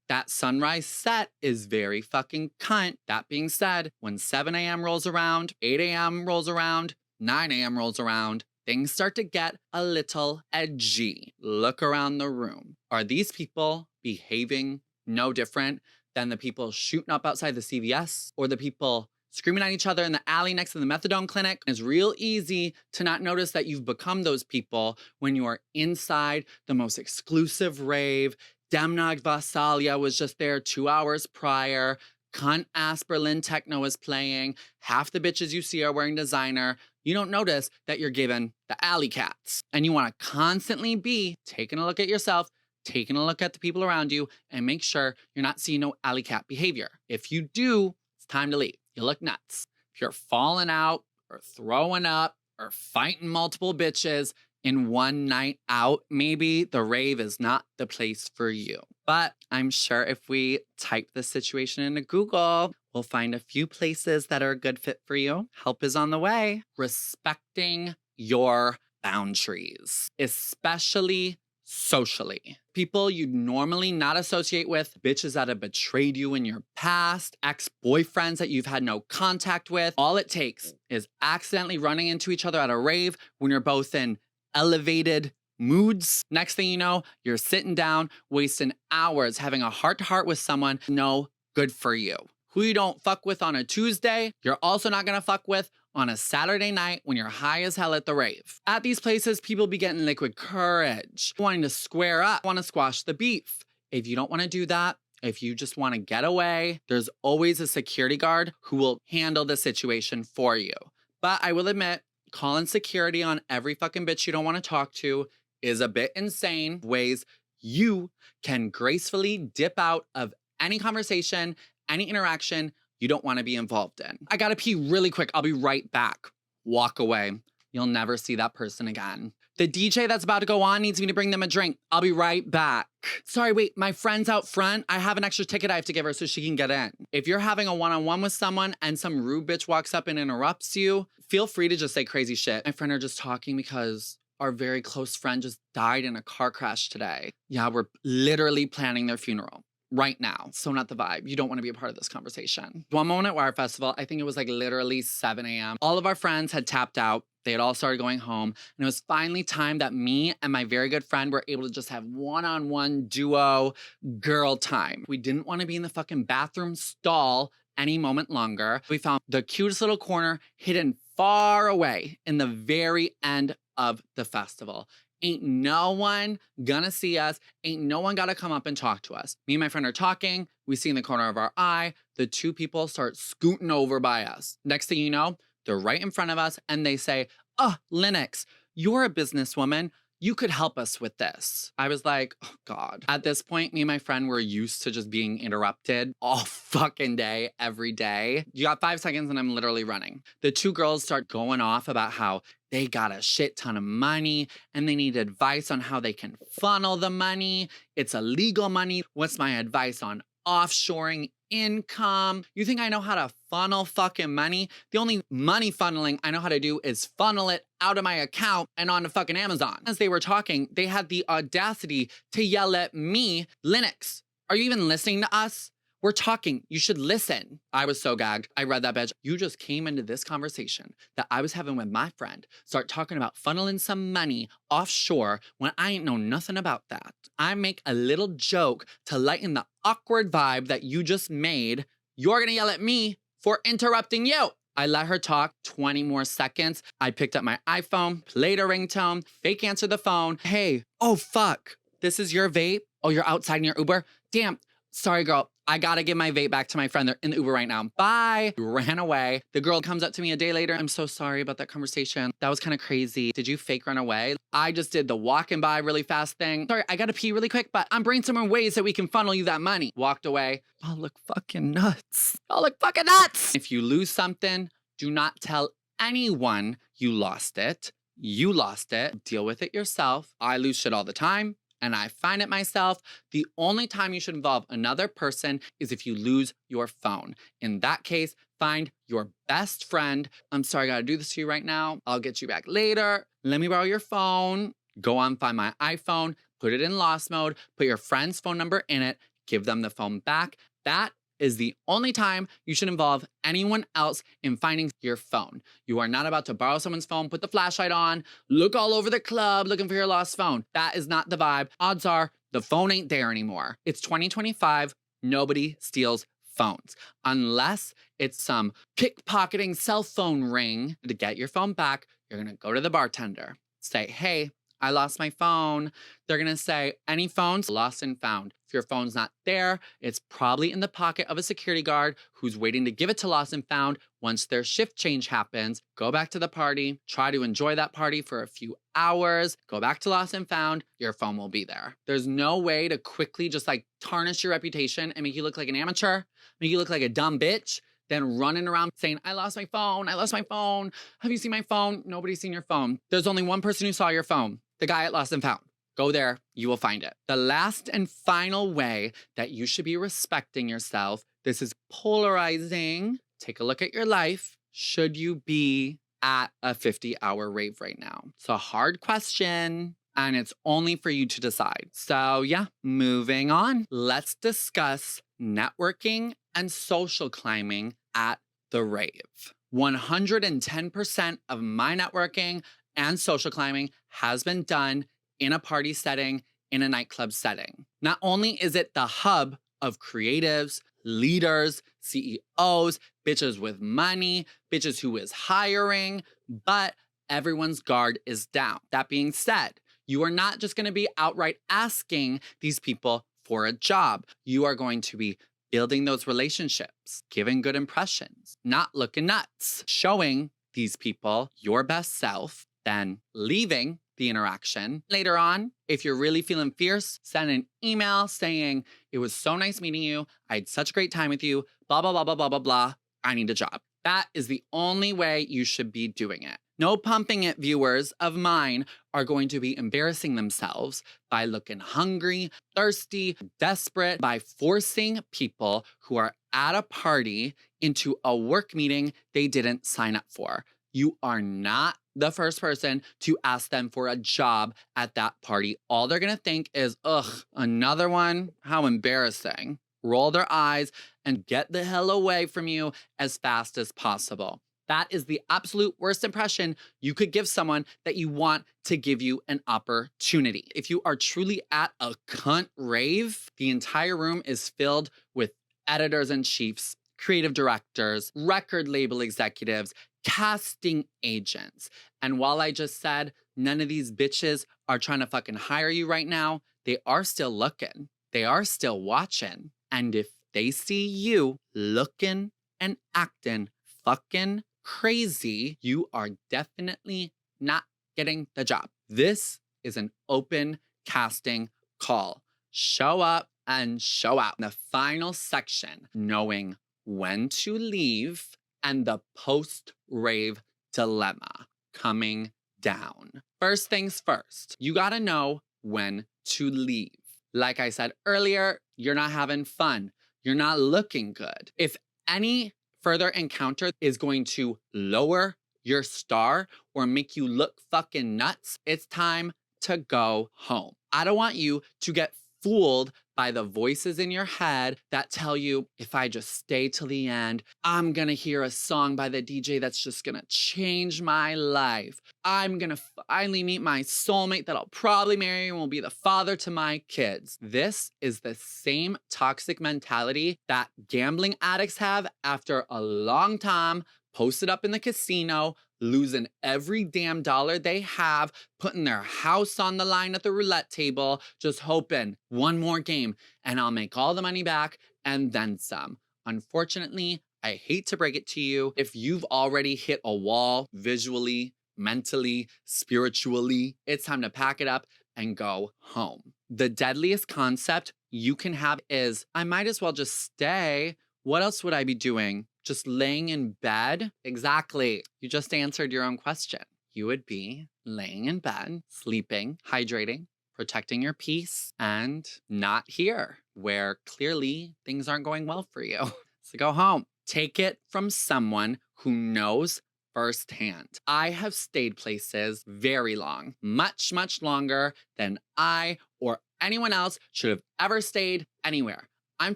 That sunrise set is very fucking cunt. That being said, when 7 a.m. rolls around, 8 a.m. rolls around, 9 a.m. rolls around, things start to get a little edgy. Look around the room. Are these people behaving no different than the people shooting up outside the CVS or the people screaming at each other in the alley next to the methadone clinic? It's real easy to not notice that you've become those people when you are inside the most exclusive rave. Demnog Vasalia was just there 2 hours prior. Cunt ass Berlin techno is playing. Half the bitches you see are wearing designer. You don't notice that you're given the alley cats. And you want to constantly be taking a look at yourself, taking a look at the people around you, and make sure you're not seeing no alley cat behavior. If you do, it's time to leave. You look nuts. If you're falling out or throwing up or fighting multiple bitches in one night out, maybe the rave is not the place for you. But I'm sure if we type the situation into Google, we'll find a few places that are a good fit for you. Help is on the way. Respecting your boundaries, especially socially. People you'd normally not associate with, bitches that have betrayed you in your past, ex-boyfriends that you've had no contact with. All it takes is accidentally running into each other at a rave when you're both in elevated moods. Next thing you know, you're sitting down, wasting hours having a heart-to-heart with someone no good for you. Who you don't fuck with on a Tuesday, you're also not gonna fuck with on a Saturday night when you're high as hell at the rave. At these places, people be getting liquid courage, wanting to square up, want to squash the beef. If you don't want to do that, if you just want to get away, there's always a security guard who will handle the situation for you. But I will admit, calling security on every fucking bitch you don't want to talk to is a bit insane. Ways you can gracefully dip out of any conversation, any interaction you don't want to be involved in. I gotta pee really quick. I'll be right back. Walk away. You'll never see that person again. The DJ that's about to go on needs me to bring them a drink. I'll be right back. Sorry, wait, my friend's out front. I have an extra ticket I have to give her so she can get in. If you're having a one-on-one with someone and some rude bitch walks up and interrupts you, feel free to just say crazy shit. My friend are just talking because our very close friend just died in a car crash today. Yeah, we're literally planning their funeral right now. So not the vibe. You don't want to be a part of this conversation. One moment at Wire Festival, I think it was like literally 7 a.m. All of our friends had tapped out. They had all started going home. And it was finally time that me and my very good friend were able to just have one-on-one duo girl time. We didn't want to be in the fucking bathroom stall any moment longer. We found the cutest little corner hidden far away in the very end of the festival. Ain't no one gonna see us. Ain't no one gotta come up and talk to us. Me and my friend are talking. We see in the corner of our eye, the two people start scooting over by us. Next thing you know, they're right in front of us and they say, oh, Linux, you're a businesswoman. You could help us with this. I was like, oh God. At this point, me and my friend were used to just being interrupted all fucking day, every day. You got 5 seconds and I'm literally running. The two girls start going off about how they got a shit ton of money and they need advice on how they can funnel the money. It's illegal money. What's my advice on offshoring income? You think I know how to funnel fucking money? The only money funneling I know how to do is funnel it out of my account and onto fucking Amazon. As they were talking, they had the audacity to yell at me, Linux, are you even listening to us? We're talking. You should listen. I was so gagged. I read that bitch. You just came into this conversation that I was having with my friend, start talking about funneling some money offshore when I ain't know nothing about that. I make a little joke to lighten the awkward vibe that you just made. You're gonna yell at me for interrupting you. I let her talk 20 more seconds. I picked up my iPhone, played a ringtone, fake answered the phone. Hey, oh fuck, this is your vape? Oh, you're outside in your Uber? Damn, sorry girl. I gotta give my vape back to my friend. They're in the Uber right now. Bye. Ran away. The girl comes up to me a day later. I'm so sorry about that conversation. That was kind of crazy. Did you fake run away? I just did the walking by really fast thing. Sorry, I gotta pee really quick, but I'm brainstorming ways that we can funnel you that money. Walked away. Y'all look fucking nuts. Y'all look fucking nuts. If you lose something, do not tell anyone you lost it. You lost it. Deal with it yourself. I lose shit all the time. And I find it myself. The only time you should involve another person is if you lose your phone. In that case, find your best friend. I'm sorry, I gotta do this to you right now. I'll get you back later. Let me borrow your phone. Go on, find my iPhone, put it in lost mode, put your friend's phone number in it, give them the phone back. That is the only time you should involve anyone else in finding your phone. You are not about to borrow someone's phone, put the flashlight on, look all over the club looking for your lost phone. That is not the vibe. Odds are the phone ain't there anymore. It's 2025. Nobody steals phones unless it's some pickpocketing cell phone ring. To get your phone back, you're gonna go to the bartender, say, hey, I lost my phone. They're gonna say, any phones lost and found. If your phone's not there, it's probably in the pocket of a security guard who's waiting to give it to lost and found. Once their shift change happens, go back to the party, try to enjoy that party for a few hours, go back to lost and found, your phone will be there. There's no way to quickly just like tarnish your reputation and make you look like an amateur, make you look like a dumb bitch, then running around saying, I lost my phone, I lost my phone. Have you seen my phone? Nobody's seen your phone. There's only one person who saw your phone, the guy at Lost and Found. Go there, you will find it. The last and final way that you should be respecting yourself, this is polarizing. Take a look at your life. Should you be at a 50-hour rave right now? It's a hard question, and it's only for you to decide. So yeah, moving on. Let's discuss networking and social climbing at the rave. 110% of my networking and social climbing has been done in a party setting, in a nightclub setting. Not only is it the hub of creatives, leaders, CEOs, bitches with money, bitches who is hiring, but everyone's guard is down. That being said, you are not just gonna be outright asking these people for a job. You are going to be building those relationships, giving good impressions, not looking nuts, showing these people your best self, then leaving the interaction. Later on, if you're really feeling fierce, send an email saying, it was so nice meeting you. I had such a great time with you. Blah, blah, blah, blah, blah, blah, blah. I need a job. That is the only way you should be doing it. No pumping it viewers of mine are going to be embarrassing themselves by looking hungry, thirsty, desperate, by forcing people who are at a party into a work meeting they didn't sign up for. You are not the first person to ask them for a job at that party. All they're gonna think is, ugh, another one? How embarrassing. Roll their eyes and get the hell away from you as fast as possible. That is the absolute worst impression you could give someone that you want to give you an opportunity. If you are truly at a cunt rave, the entire room is filled with editors-in-chiefs, creative directors, record label executives, casting agents. And while I just said none of these bitches are trying to fucking hire you right now, they are still looking. They are still watching. And if they see you looking and acting fucking crazy, you are definitely not getting the job. This is an open casting call. Show up and show out. The final section, knowing when to leave and the post-rave dilemma coming down. First things first, you gotta know when to leave. Like I said earlier, you're not having fun. You're not looking good. If any further encounter is going to lower your star or make you look fucking nuts, it's time to go home. I don't want you to get fooled by the voices in your head that tell you, if I just stay till the end, I'm gonna hear a song by the DJ that's just gonna change my life. I'm gonna finally meet my soulmate that I'll probably marry and will be the father to my kids. This is the same toxic mentality that gambling addicts have after a long time posted up in the casino, losing every damn dollar they have, putting their house on the line at the roulette table, just hoping one more game and I'll make all the money back and then some. Unfortunately, I hate to break it to you, if you've already hit a wall visually, mentally, spiritually, it's time to pack it up and go home. The deadliest concept you can have is, I might as well just stay. What else would I be doing? Just laying in bed? Exactly. You just answered your own question. You would be laying in bed, sleeping, hydrating, protecting your peace, and not here, where clearly things aren't going well for you. So go home. Take it from someone who knows firsthand. I have stayed places very long, much, much longer than I or anyone else should have ever stayed anywhere. I'm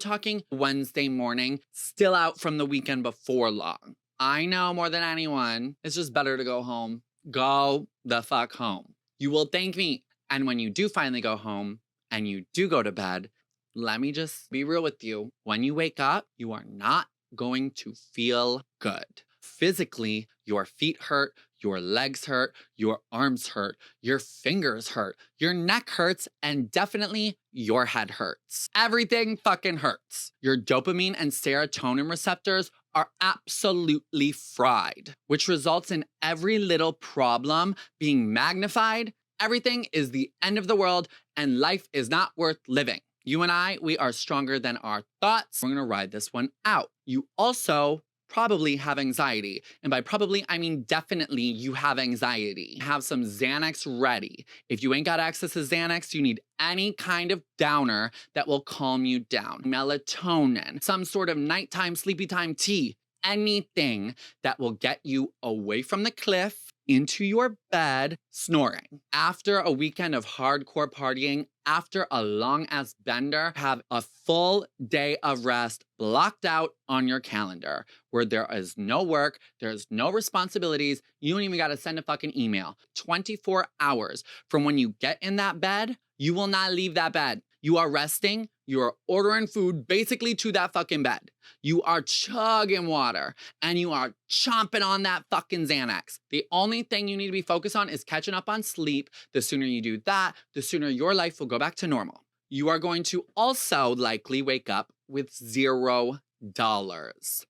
talking Wednesday morning, still out from the weekend before long. I know more than anyone, it's just better to go home. Go the fuck home. You will thank me. And when you do finally go home and you do go to bed, let me just be real with you. When you wake up, you are not going to feel good. Physically, your feet hurt, your legs hurt, your arms hurt, your fingers hurt, your neck hurts, and definitely your head hurts. Everything fucking hurts. Your dopamine and serotonin receptors are absolutely fried, which results in every little problem being magnified. Everything is the end of the world, and life is not worth living. You and I, we are stronger than our thoughts. We're gonna ride this one out. You also probably have anxiety. And by probably, I mean definitely you have anxiety. Have some Xanax ready. If you ain't got access to Xanax, you need any kind of downer that will calm you down. Melatonin, some sort of nighttime, sleepy time tea, anything that will get you away from the cliff into your bed snoring. After a weekend of hardcore partying, after a long-ass bender, have a full day of rest blocked out on your calendar where there is no work, there's no responsibilities, you don't even gotta send a fucking email. 24 hours from when you get in that bed, you will not leave that bed. You are resting, you are ordering food basically to that fucking bed. You are chugging water and you are chomping on that fucking Xanax. The only thing you need to be focused on is catching up on sleep. The sooner you do that, the sooner your life will go back to normal. You are going to also likely wake up with $0.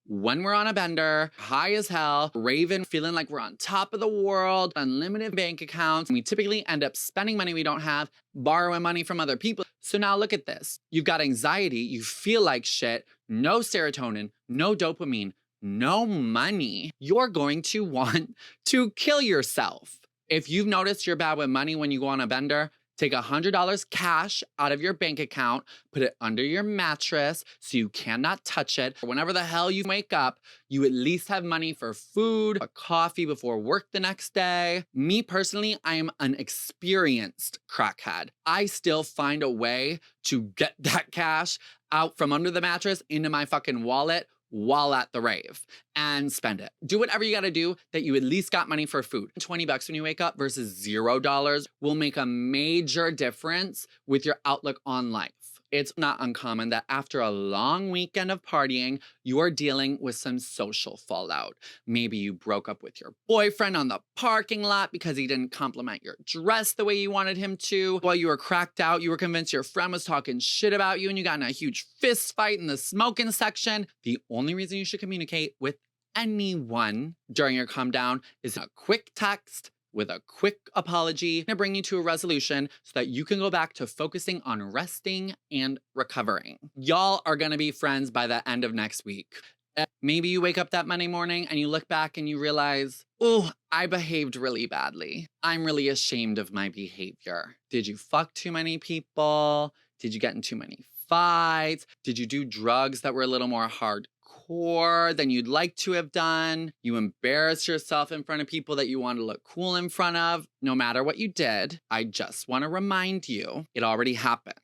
When we're on a bender, high as hell, raving, feeling like we're on top of the world, unlimited bank accounts, we typically end up spending money we don't have, borrowing money from other people. So now look at this. You've got anxiety, you feel like shit, no serotonin, no dopamine, no money. You're going to want to kill yourself. If you've noticed you're bad with money when you go on a bender, take $100 cash out of your bank account, put it under your mattress so you cannot touch it. Whenever the hell you wake up, you at least have money for food, a coffee before work the next day. Me personally, I am an experienced crackhead. I still find a way to get that cash out from under the mattress into my fucking wallet while at the rave and spend it. Do whatever you gotta do that you at least got money for food. $20 when you wake up versus $0 will make a major difference with your outlook on life. It's not uncommon that after a long weekend of partying, you are dealing with some social fallout. Maybe you broke up with your boyfriend on the parking lot because he didn't compliment your dress the way you wanted him to. While you were cracked out, you were convinced your friend was talking shit about you and you got in a huge fist fight in the smoking section. The only reason you should communicate with anyone during your calm down is a quick text with a quick apology to bring you to a resolution so that you can go back to focusing on resting and recovering. Y'all are gonna be friends by the end of next week. Maybe you wake up that Monday morning and you look back and you realize, oh, I behaved really badly. I'm really ashamed of my behavior. Did you fuck too many people? Did you get in too many fights? Did you do drugs that were a little more hardcore than you'd like to have done? You embarrassed yourself in front of people that you want to look cool in front of? No matter what you did, I just want to remind you, it already happened.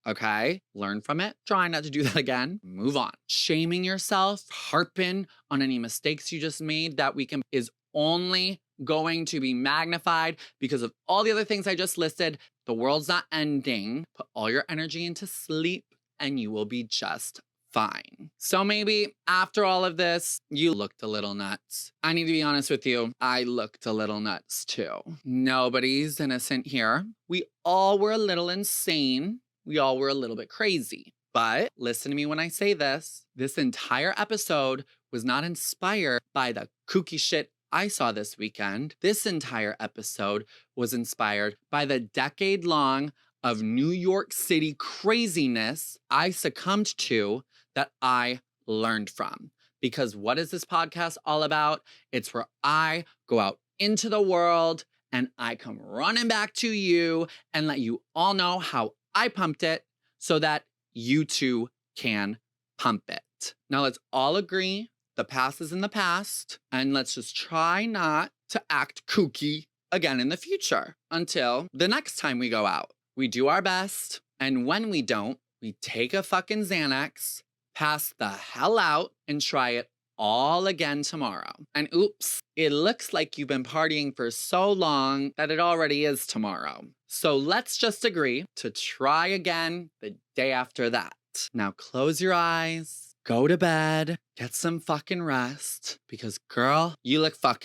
Okay? Learn from it. Try not to do that again. Move on. Shaming yourself, harping on any mistakes you just made that weekend is only going to be magnified because of all the other things I just listed. The world's not ending. Put all your energy into sleep and you will be just fine. So maybe after all of this, you looked a little nuts. I need to be honest with you. I looked a little nuts too. Nobody's innocent here. We all were a little insane. We all were a little bit crazy. But listen to me when I say this. This entire episode was not inspired by the kooky shit I saw this weekend. This entire episode was inspired by the decade-long of New York City craziness I succumbed to that I learned from. Because what is this podcast all about? It's where I go out into the world and I come running back to you and let you all know how I pumped it so that you too can pump it. Now let's all agree the past is in the past and let's just try not to act kooky again in the future until the next time we go out. We do our best, and when we don't, we take a fucking Xanax, pass the hell out, and try it all again tomorrow. And oops, it looks like you've been partying for so long that it already is tomorrow. So let's just agree to try again the day after that. Now close your eyes, go to bed, get some fucking rest, because girl, you look fucking